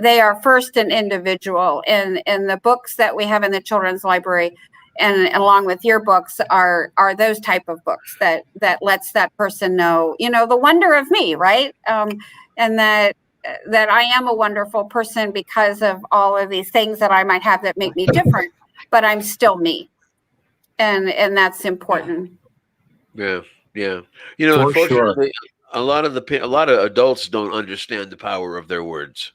They are first an individual. And the books that we have in the children's library, and along with your books, are those type of books that lets that person know, the wonder of me, right? And that I am a wonderful person because of all of these things that I might have that make me different, but I'm still me. And that's important. Yeah. Unfortunately, a lot of adults don't understand the power of their words.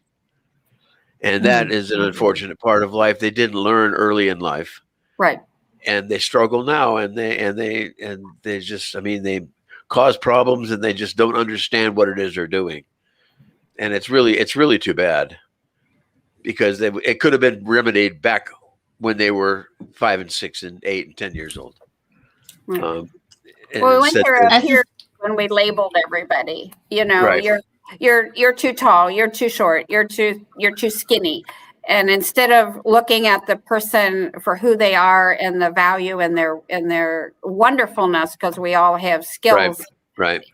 And that is an unfortunate part of life. They didn't learn early in life. Right. And they struggle now, and they just, they cause problems, and they just don't understand what it is they're doing. And it's really too bad. because it could have been remedied back when they were 5 and 6 and 8 and 10 years old. Well, we went through a period when we labeled everybody. You know, Right. you're too tall, you're too short, you're too skinny. And instead of looking at the person for who they are and the value and their wonderfulness, because we all have skills, right,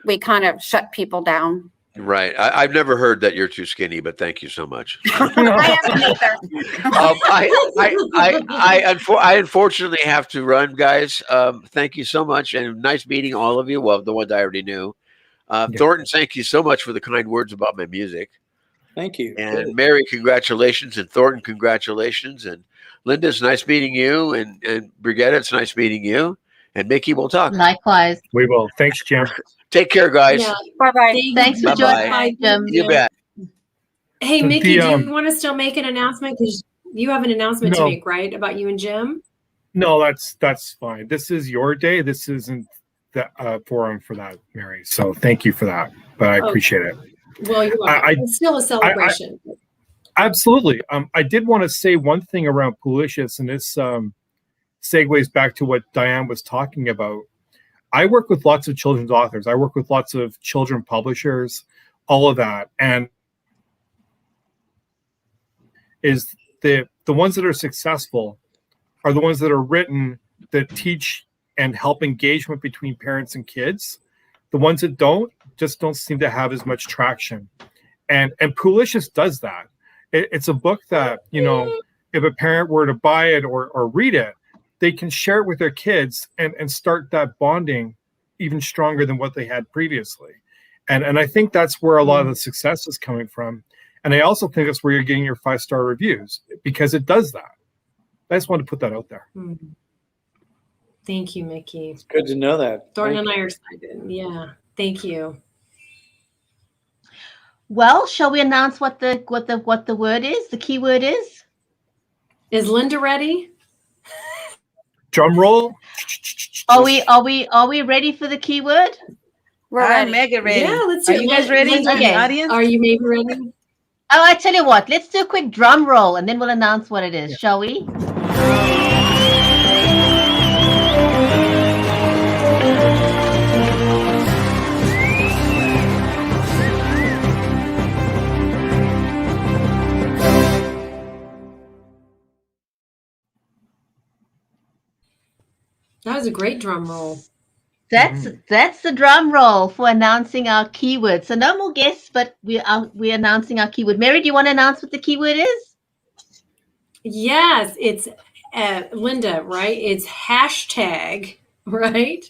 we kind of shut people down. right. I've never heard that you're too skinny, but thank you so much. I haven't either. I unfortunately have to run, guys. Thank you so much, and nice meeting all of you. Well, the ones I already knew. Thornton, thank you so much for the kind words about my music. Thank you. And Mary, congratulations, and Thornton, congratulations, and Linda, it's nice meeting you, and Brigitte, it's nice meeting you, and Mickey, we'll talk. Likewise. We will. Thanks, Jim. Take care, guys. Yeah. Bye-bye. Thanks for joining, Jim. You bet. Hey, The- Mickey, the, do you want to still make an announcement? Because you have an announcement to No. make, right? About you and Jim? No, that's fine. This is your day. This isn't the forum for that, Mary. So thank you for that. But I appreciate it. Well, you're welcome. It's still a celebration. Absolutely. I did want to say one thing around Poolicious, and this segues back to what Diane was talking about. I work with lots of children's authors. I work with lots of children publishers, all of that. And is the ones that are successful are the ones that are written that teach and help engagement between parents and kids. The ones that don't just don't seem to have as much traction. And Poolicious does that. It's a book that, you know, if a parent were to buy it or read it, they can share it with their kids and start that bonding even stronger than what they had previously. And I think that's where a lot of the success is coming from. And I also think that's where you're getting your 5-star reviews, because it does that. I just wanted to put that out there. Thank you, Mickey. It's good to know that. Thornton and I are excited. Yeah. Thank you. Well, shall we announce what the word is? The key word is? Is Linda ready? Drum roll. Are we ready for the keyword? I'm mega ready. Yeah, let's Are do you it. guys ready? Linda, Okay. Audience? Are you maybe ready? Oh, I tell you what, let's do a quick drum roll and then we'll announce what it is, shall we? That was a great drum roll. That's the drum roll for announcing our keyword. So no more guests, but we're announcing our keyword. Mary, do you want to announce what the keyword is? Yes, it's Linda, right? It's hashtag, right?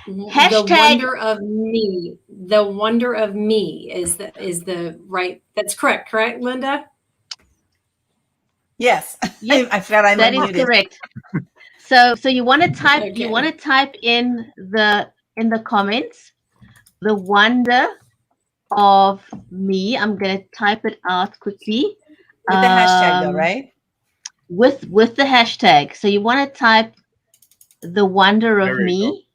Hashtag the wonder of me. The wonder of me is the right. That's correct, Linda? Yes. Yes, I forgot I'm that unmuted. is correct. So you want to type Okay. you want to type in the comments the wonder of me. I'm going to type it out quickly. With the hashtag though, right? With the hashtag. So you want to type the wonder of There you me.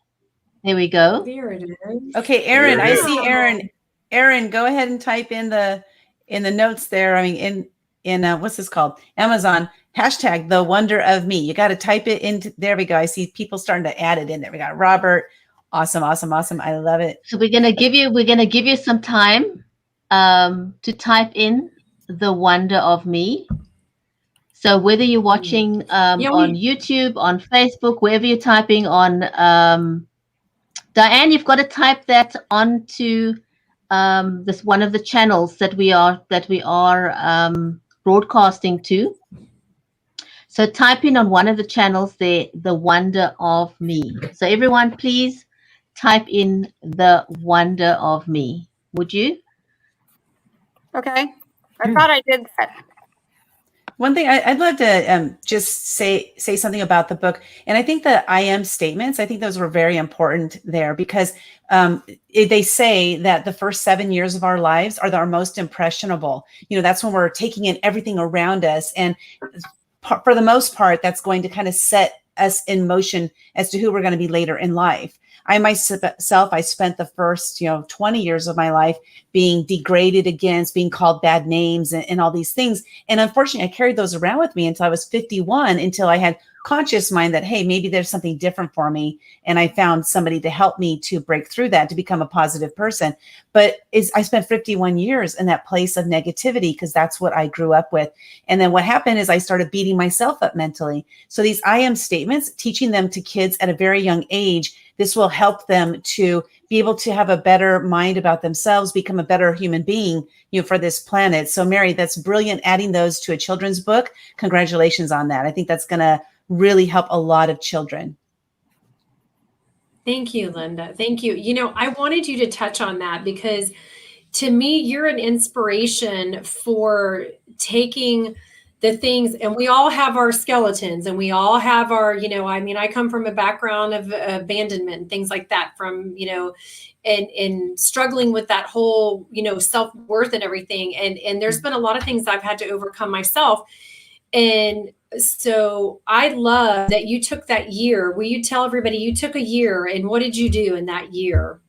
There we go. There it is. Okay, Aaron, There I it is. see Aaron. Aaron, go ahead and type in the notes there. I mean, in what's this called? Amazon, hashtag the wonder of me. You got to type it into, there we go. I see people starting to add it in there. We got Robert. Awesome. I love it. So we're gonna give you some time to type in the wonder of me. So whether you're watching on YouTube, on Facebook, wherever you're typing on, Diane, you've got to type that onto this one of the channels that we are broadcasting to. So type in on one of the channels there, the wonder of me. So everyone, please type in the wonder of me. Would you? Okay. I thought I did that. One thing I'd love to just say something about the book, and I think the I am statements, I think those were very important there, because they say that the first 7 years of our lives are our most impressionable. You know, that's when we're taking in everything around us, and for the most part, that's going to kind of set us in motion as to who we're going to be later in life. I myself, I spent the first, 20 years of my life being degraded against, being called bad names and all these things. And unfortunately, I carried those around with me until I was 51, until I had conscious mind that, hey, maybe there's something different for me. And I found somebody to help me to break through that, to become a positive person. But I spent 51 years in that place of negativity because that's what I grew up with. And then what happened is I started beating myself up mentally. So these I am statements, teaching them to kids at a very young age, this will help them to be able to have a better mind about themselves, become a better human being, for this planet. So Mary, that's brilliant. Adding those to a children's book. Congratulations on that. I think that's going to really help a lot of children. Thank you, Linda. Thank you. I wanted you to touch on that because to me, you're an inspiration for taking the things, and we all have our skeletons and we all have our, I come from a background of abandonment and things like that from, and struggling with that whole, self-worth and everything. And there's been a lot of things I've had to overcome myself. And so I love that you took that year. Will you tell everybody you took a year and what did you do in that year?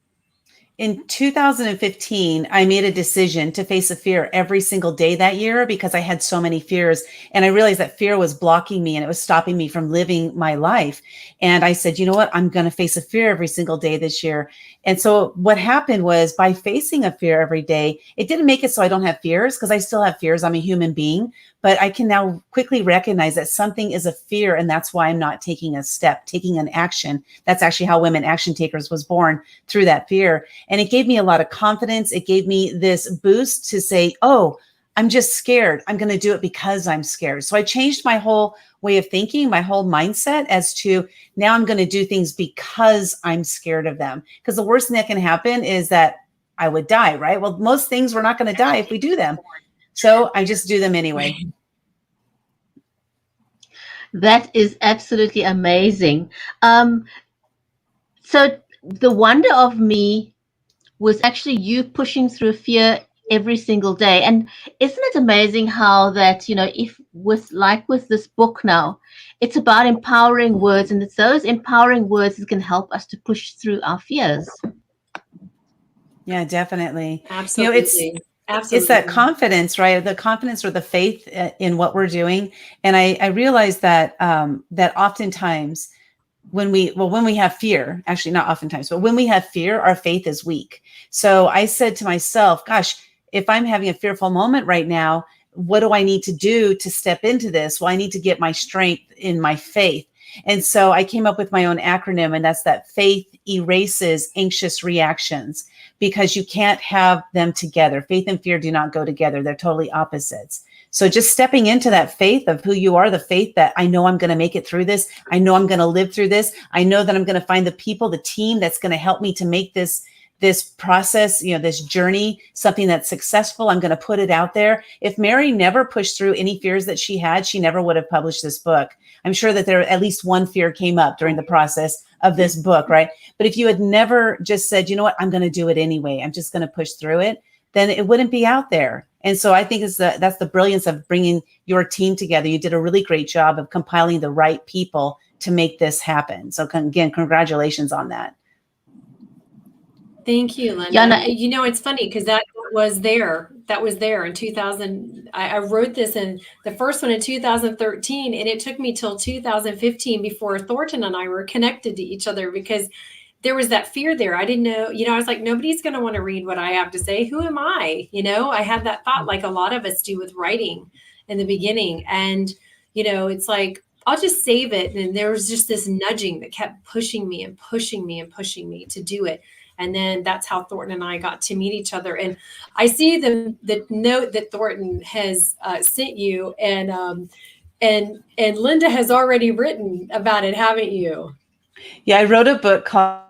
In 2015, I made a decision to face a fear every single day that year because I had so many fears. And I realized that fear was blocking me and it was stopping me from living my life. And I said, you know what? I'm going to face a fear every single day this year. And so what happened was by facing a fear every day, it didn't make it so I don't have fears because I still have fears. I'm a human being, but I can now quickly recognize that something is a fear. And that's why I'm not taking a step, taking an action. That's actually how Women Action Takers was born, through that fear. And it gave me a lot of confidence. It gave me this boost to say, oh, I'm just scared. I'm going to do it because I'm scared. So I changed my whole way of thinking, my whole mindset as to now I'm going to do things because I'm scared of them. Because the worst thing that can happen is that I would die, right? Well, most things we're not going to die if we do them. So I just do them anyway. That is absolutely amazing. So the wonder of me was actually you pushing through fear every single day. And isn't it amazing how that, if with this book now, it's about empowering words, and it's those empowering words that can help us to push through our fears. Yeah, definitely. Absolutely. It's that confidence, right? The confidence or the faith in what we're doing. And I realized that that oftentimes when we have fear, actually not oftentimes, but when we have fear, our faith is weak. So I said to myself, gosh, if I'm having a fearful moment right now, what do I need to do to step into this? Well, I need to get my strength in my faith. And so I came up with my own acronym, and that's that faith erases anxious reactions, because you can't have them together. Faith and fear do not go together. They're totally opposites. So just stepping into that faith of who you are, the faith that I know I'm going to make it through this. I know I'm going to live through this. I know that I'm going to find the people, the team that's going to help me to make this process, this journey, something that's successful. I'm going to put it out there. If Mary never pushed through any fears that she had, she never would have published this book. I'm sure that there at least one fear came up during the process of this book, right? But if you had never just said, you know what, I'm going to do it anyway, I'm just going to push through it, then it wouldn't be out there. And so I think that's the brilliance of bringing your team together. You did a really great job of compiling the right people to make this happen. So again, congratulations on that. Thank you, Linda. It's funny because that was there. That was there in 2000. I wrote this in the first one in 2013, and it took me till 2015 before Thornton and I were connected to each other, because there was that fear there. I didn't know, I was like, nobody's going to want to read what I have to say. Who am I? I had that thought, like a lot of us do with writing in the beginning. And, it's like, I'll just save it. And there was just this nudging that kept pushing me and pushing me and pushing me to do it. And then that's how Thornton and I got to meet each other. And I see the note that Thornton has sent you, and Linda has already written about it, haven't you? Yeah, I wrote a book called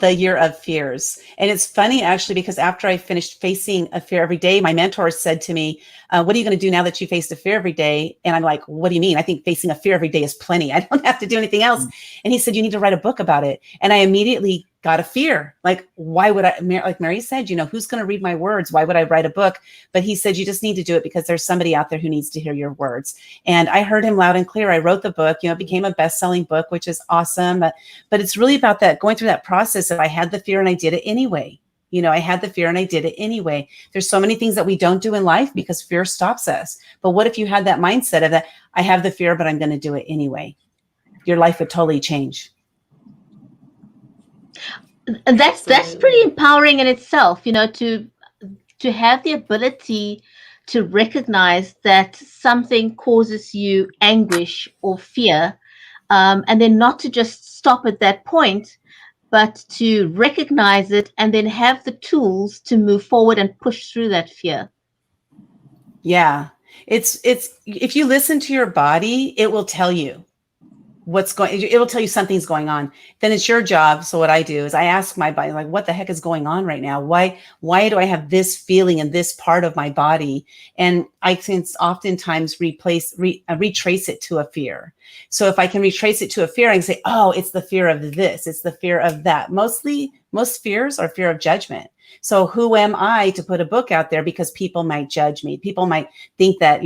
The Year of Fears. And it's funny, actually, because after I finished facing a fear every day, my mentor said to me, what are you going to do now that you faced a fear every day? And I'm like, what do you mean? I think facing a fear every day is plenty. I don't have to do anything else. And he said, you need to write a book about it. And I immediately got a fear. Like, why would I, like Mary said, who's going to read my words? Why would I write a book? But he said, you just need to do it because there's somebody out there who needs to hear your words. And I heard him loud and clear. I wrote the book, it became a best-selling book, which is awesome. But it's really about that, going through that process of I had the fear and I did it anyway. I had the fear and I did it anyway. There's so many things that we don't do in life because fear stops us. But what if you had that mindset of that, I have the fear, but I'm going to do it anyway? Your life would totally change. And that's pretty empowering in itself, to have the ability to recognize that something causes you anguish or fear, and then not to just stop at that point, but to recognize it and then have the tools to move forward and push through that fear. Yeah, it's if you listen to your body, it will tell you it will tell you something's going on. Then it's your job. So what I do is I ask my body, like, what the heck is going on right now? Why do I have this feeling in this part of my body? And I can oftentimes retrace it to a fear. So if I can retrace it to a fear, I can say, oh, it's the fear of this. It's the fear of that. Most fears are fear of judgment. So who am I to put a book out there because people might judge me? People might think that,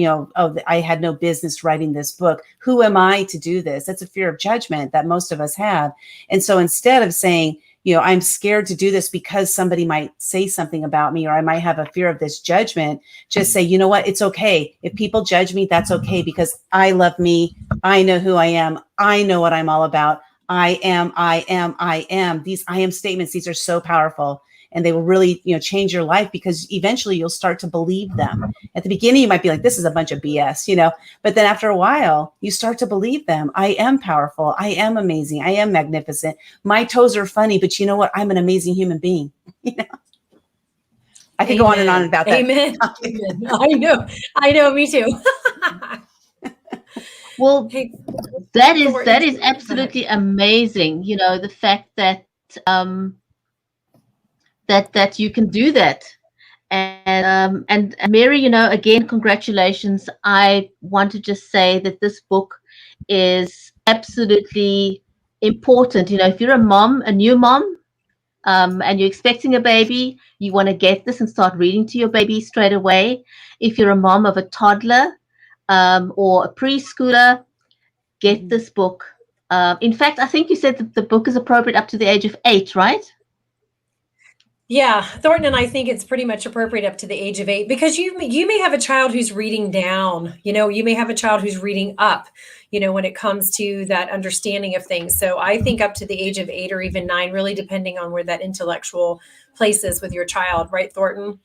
I had no business writing this book. Who am I to do this? That's a fear of judgment that most of us have. And so instead of saying, I'm scared to do this because somebody might say something about me, or I might have a fear of this judgment, just say, you know what? It's okay. If people judge me, that's okay, because I love me. I know who I am. I know what I'm all about. I am. These I am statements, these are so powerful. And they will really, change your life, because eventually you'll start to believe them. At the beginning, you might be like, this is a bunch of BS, but then after a while, you start to believe them. I am powerful. I am amazing. I am magnificent. My toes are funny, but you know what? I'm an amazing human being. I could go on and on about that. Amen. I know. Me too. Well, that is absolutely amazing. The fact that, that you can do that. And Mary, again, congratulations. I want to just say that this book is absolutely important. If you're a new mom, and you're expecting a baby, you want to get this and start reading to your baby straight away. If you're a mom of a toddler, or a preschooler, get this book. In fact, I think you said that the book is appropriate up to the age of 8, right? Yeah, Thornton and I think it's pretty much appropriate up to the age of 8, because you may have a child who's reading down, you may have a child who's reading up, when it comes to that understanding of things. So I think up to the age of 8 or even 9, really depending on where that intellectual place is with your child, right, Thornton?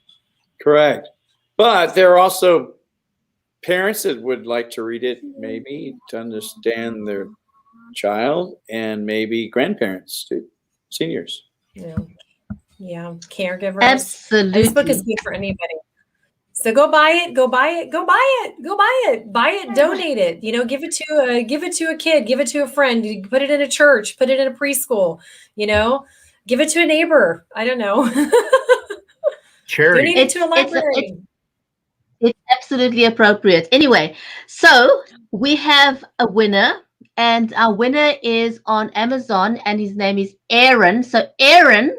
Correct. But there are also parents that would like to read it, maybe to understand their child, and maybe grandparents too, seniors. Yeah, caregivers. Absolutely. This book is good for anybody. So go buy it, buy it, donate it, give it to a kid, give it to a friend, you put it in a church, put it in a preschool, give it to a neighbor. I don't know. Charity. Donate it to a library. It's absolutely appropriate. Anyway, so we have a winner, and our winner is on Amazon, and his name is Aaron. So Aaron,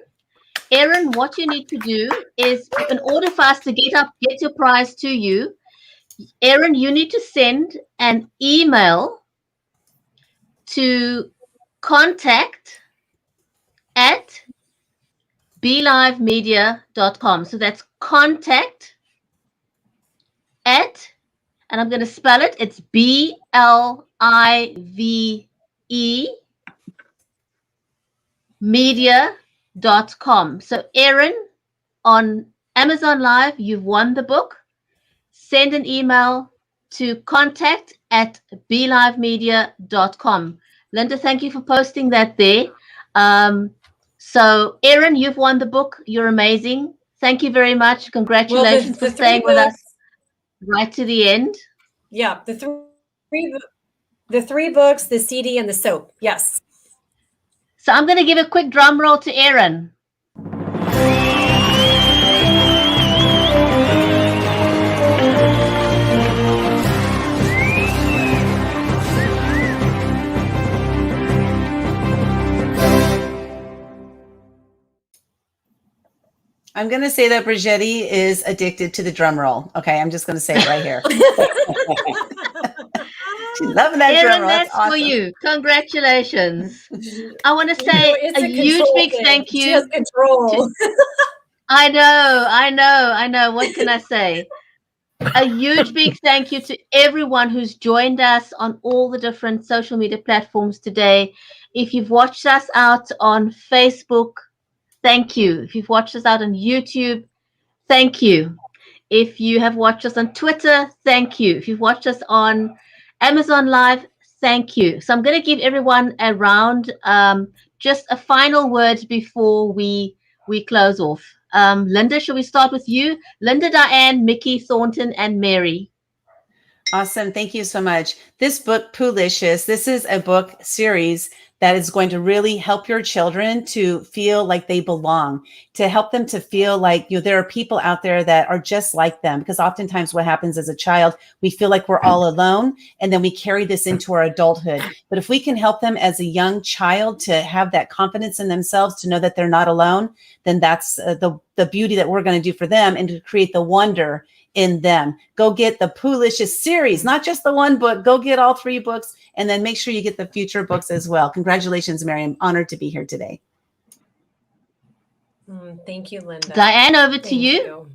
what you need to do is, in order for us to get your prize to you, Aaron, you need to send an email to contact@blivemedia.com. So that's contact at, and I'm going to spell it, it's BLIVE media.com. So Aaron, on Amazon Live, you've won the book. Send an email to contact@blivemedia.com. Linda, thank you for posting that there. So Aaron, you've won the book. You're amazing. Thank you very much. Congratulations for staying with us right to the end. Yeah, the three books, the CD, and the soap. Yes. So I'm going to give a quick drum roll to Aaron. I'm going to say that Brigetti is addicted to the drum roll. Okay, I'm just going to say it right here. She's loving that Erin, drum roll. that's That's for awesome. you. Congratulations. I want to You know, say it's a a huge control big thing. thank She you. has control. I know. What can I say? A huge big thank you to everyone who's joined us on all the different social media platforms today. If you've watched us out on Facebook, thank you. If you've watched us out on YouTube, thank you. If you have watched us on Twitter, thank you. If you've watched us on Amazon Live, thank you. So I'm going to give everyone a round, just a final word before we close off. Linda, shall we start with you? Linda, Diane, Mickey, Thornton, and Mary. Awesome. Thank you so much. This book, Poolicious, this is a book series that is going to really help your children to feel like they belong, to help them to feel like, there are people out there that are just like them. Because oftentimes what happens as a child, we feel like we're all alone, and then we carry this into our adulthood. But if we can help them as a young child to have that confidence in themselves, to know that they're not alone, then that's the beauty that we're going to do for them, and to create the wonder in them. Go get the Poolicious series, not just the one book. Go get all 3 books, and then make sure you get the future books as well. Congratulations, Mary. I'm honored to be here today. Thank you, Linda. Diane, over to you.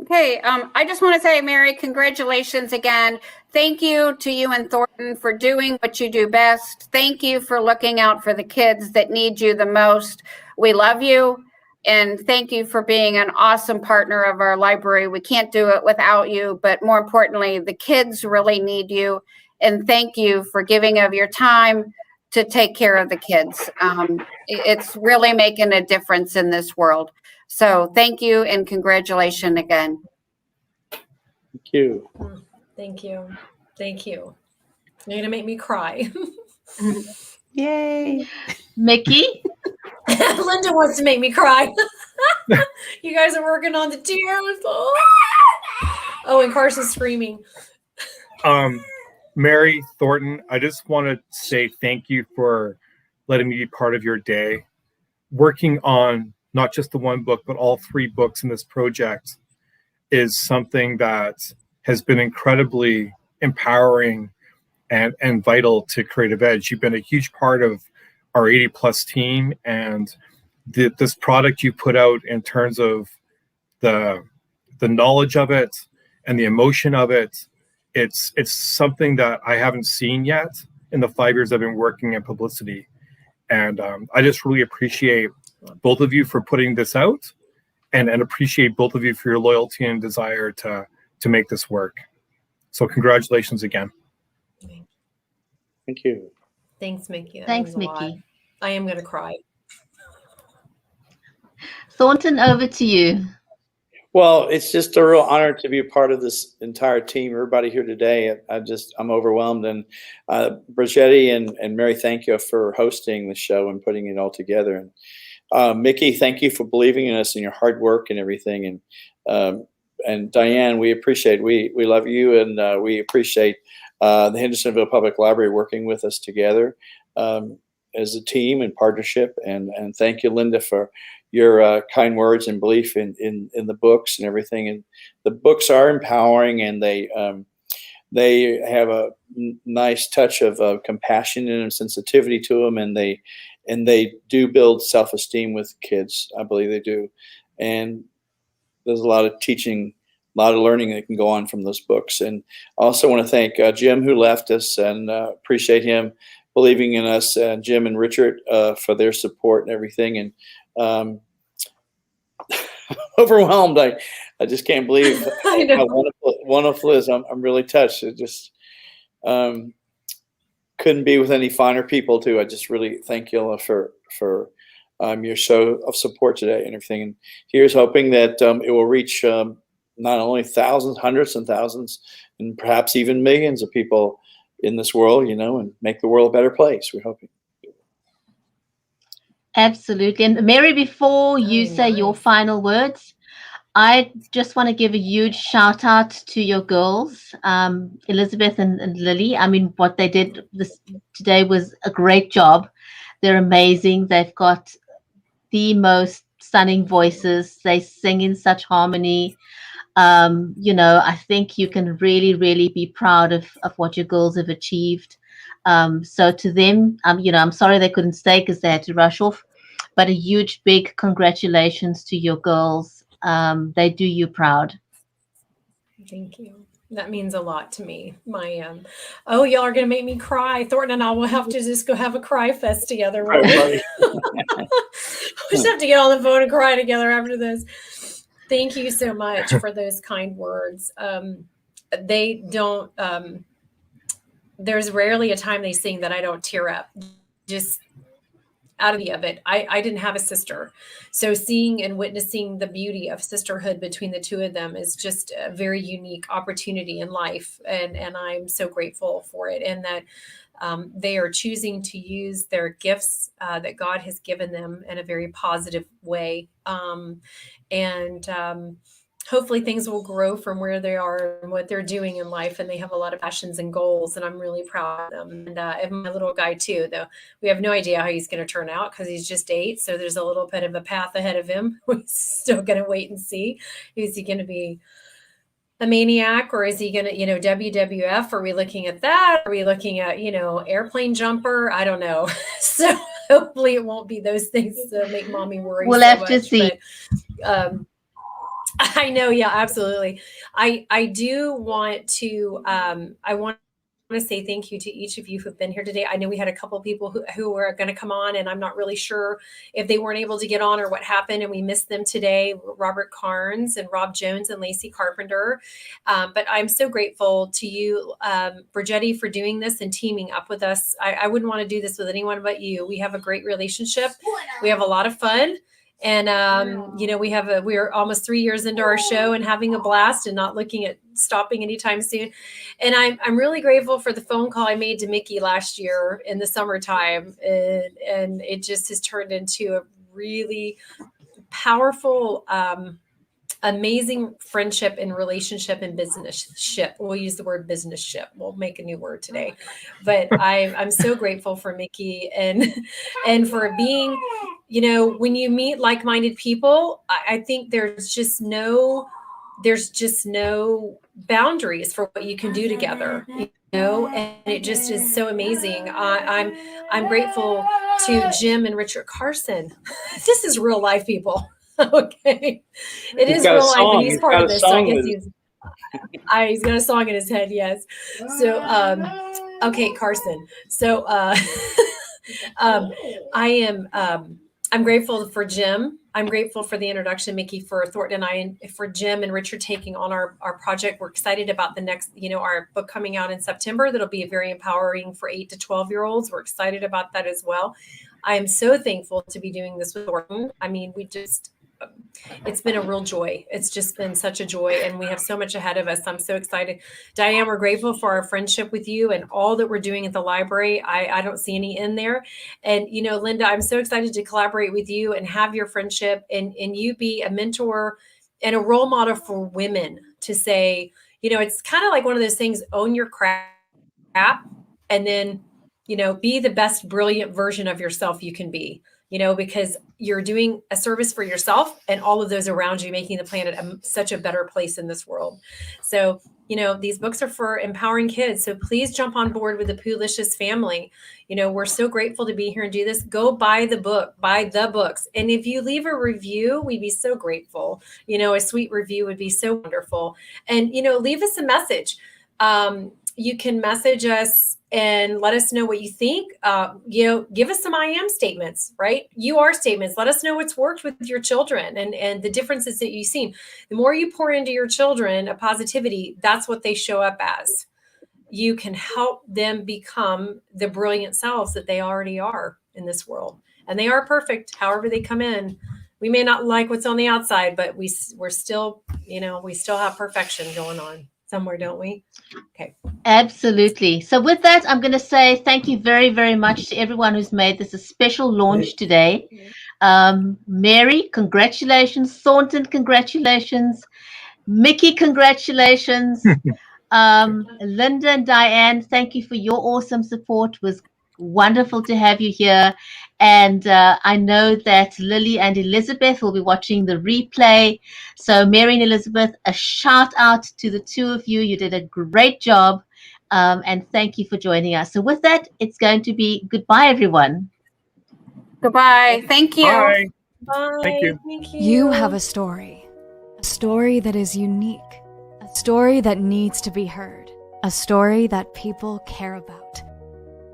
Okay, I just want to say, Mary, congratulations again. Thank you to you and Thornton for doing what you do best. Thank you for looking out for the kids that need you the most. We love you. And thank you for being an awesome partner of our library. We can't do it without you, but more importantly, the kids really need you. And thank you for giving of your time to take care of the kids. It's really making a difference in this world. So thank you and congratulations again. Thank you. Thank you. Thank you. You're going to make me cry. Yay. Mickey? Linda wants to make me cry. You guys are working on the tears. Oh, and Carson's screaming. Mary, Thornton, I just want to say thank you for letting me be part of your day. Working on not just the one book, but all 3 books in this project is something that has been incredibly empowering and vital to Creative Edge. You've been a huge part of our 80+ team, and this product you put out in terms of the knowledge of it and the emotion of it, it's something that I haven't seen yet in the 5 years I've been working in publicity. And I just really appreciate both of you for putting this out, and appreciate both of you for your loyalty and desire to make this work. So congratulations again. Thank you. Thanks, Mickey. That Thanks, means a lot. Mickey. I am going to cry. Thornton, over to you. Well, it's just a real honor to be a part of this entire team. Everybody here today, I'm overwhelmed. And Brigetti and Mary, thank you for hosting the show and putting it all together. And Mickey, thank you for believing in us and your hard work and everything. And Diane, we appreciate, we love you, and we appreciate the Hendersonville Public Library working with us together as a team and partnership. And thank you, Linda, for your kind words and belief in the books and everything. And the books are empowering, and they have a nice touch of compassion and sensitivity to them, and they do build self-esteem with kids. I believe they do. And there's a lot of teaching, a lot of learning that can go on from those books. And I also want to thank Jim, who left us, and appreciate him believing in us, and Jim and Richard for their support and everything. And overwhelmed. I just can't believe how wonderful it is. I'm really touched. It just couldn't be with any finer people too. I just really thank you for your show of support today and everything. And here's hoping that it will reach not only thousands, hundreds and thousands, and perhaps even millions of people in this world, and make the world a better place. We're hoping. Absolutely. And Mary, before you say your final words, I just want to give a huge shout out to your girls, Elizabeth and Lily. I mean, what they did today was a great job. They're amazing. They've got the most stunning voices. They sing in such harmony. I think you can really, really be proud of what your girls have achieved. So to them, I'm sorry they couldn't stay because they had to rush off, but a huge, big congratulations to your girls. They do you proud. Thank you. That means a lot to me. Y'all are going to make me cry. Thornton and I will have to just go have a cry fest together. We'll just have to get on the phone and cry together after this. Thank you so much for those kind words. They don't, there's rarely a time they sing that I don't tear up. Just out of it. I didn't have a sister. So seeing and witnessing the beauty of sisterhood between the two of them is just a very unique opportunity in life. And I'm so grateful for it. And that they are choosing to use their gifts that God has given them in a very positive way. Hopefully things will grow from where they are and what they're doing in life. And they have a lot of passions and goals, and I'm really proud of them. And my little guy too, though we have no idea how he's going to turn out because he's just 8. So there's a little bit of a path ahead of him. We're still going to wait and see. Is he going to be a maniac, or is he going to, WWF? Are we looking at that? Are we looking at, airplane jumper? I don't know. So hopefully it won't be those things that make mommy worry. We'll have to see. But, I know. Yeah, absolutely. I do want to, I want to say thank you to each of you who've been here today. I know we had a couple of people who were going to come on, and I'm not really sure if they weren't able to get on or what happened, and we missed them today. Robert Carnes and Rob Jones and Lacey Carpenter. But I'm so grateful to you, Brigetti, for doing this and teaming up with us. I wouldn't want to do this with anyone but you. We have a great relationship. We have a lot of fun. And, we're almost 3 years into our show and having a blast and not looking at stopping anytime soon. And I'm really grateful for the phone call I made to Mickey last year in the summertime. And it just has turned into a really powerful, amazing friendship and relationship and business ship. We'll use the word business ship. We'll make a new word today. But I'm so grateful for Mickey and for being, when you meet like-minded people, I think there's just no boundaries for what you can do together, and it just is so amazing. I'm grateful to Jim and Richard Carson. This is real life, people. Okay. It is real life, and he's part of this. So I guess he's got a song in his head. Yes. So, okay, Carson. So, I'm grateful for Jim. I'm grateful for the introduction, Mickey, for Thornton and I, and for Jim and Richard taking on our project. We're excited about the next, our book coming out in September. That'll be very empowering for 8 to 12-year-olds. We're excited about that as well. I am so thankful to be doing this with Thornton. I mean, it's been a real joy. It's just been such a joy, and we have so much ahead of us. I'm so excited. Diane, we're grateful for our friendship with you and all that we're doing at the library. I don't see any end there. And, Linda, I'm so excited to collaborate with you and have your friendship and you be a mentor and a role model for women to say, it's kind of like one of those things, own your crap and then, be the best brilliant version of yourself you can be. Because you're doing a service for yourself and all of those around you, making the planet such a better place in this world. So, these books are for empowering kids. So please jump on board with the Poolicious family. We're so grateful to be here and do this. Go buy the books. And if you leave a review, we'd be so grateful. A sweet review would be so wonderful. And, leave us a message. You can message us and let us know what you think. Give us some I am statements, right? You are statements. Let us know what's worked with your children and the differences that you've seen. The more you pour into your children a positivity, that's what they show up as. You can help them become the brilliant selves that they already are in this world. And they are perfect, however they come in. We may not like what's on the outside, but we're still, we still have perfection going on somewhere, don't we? Okay. Absolutely. So with that, I'm going to say thank you very, very much to everyone who's made this a special launch today. Mary, congratulations. Thornton, congratulations. Mickey, congratulations. Linda and Diane, thank you for your awesome support. It was wonderful to have you here. And I know that Lily and Elizabeth will be watching the replay. So Mary and Elizabeth, a shout out to the two of you. You did a great job. And thank you for joining us. So with that, it's going to be goodbye, everyone. Goodbye. Thank you. Bye. Bye. Thank you. Thank you. You have a story that is unique, a story that needs to be heard, a story that people care about.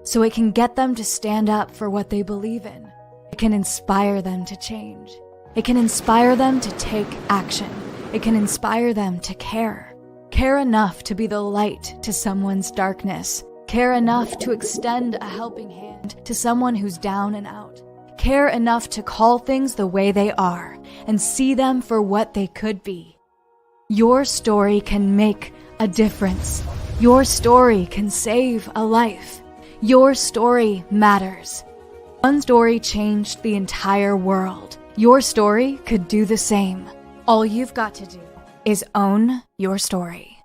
So it can get them to stand up for what they believe in. It can inspire them to change. It can inspire them to take action. It can inspire them to care. Care enough to be the light to someone's darkness. Care enough to extend a helping hand to someone who's down and out. Care enough to call things the way they are and see them for what they could be. Your story can make a difference. Your story can save a life. Your story matters. One story changed the entire world. Your story could do the same. All you've got to do is own your story.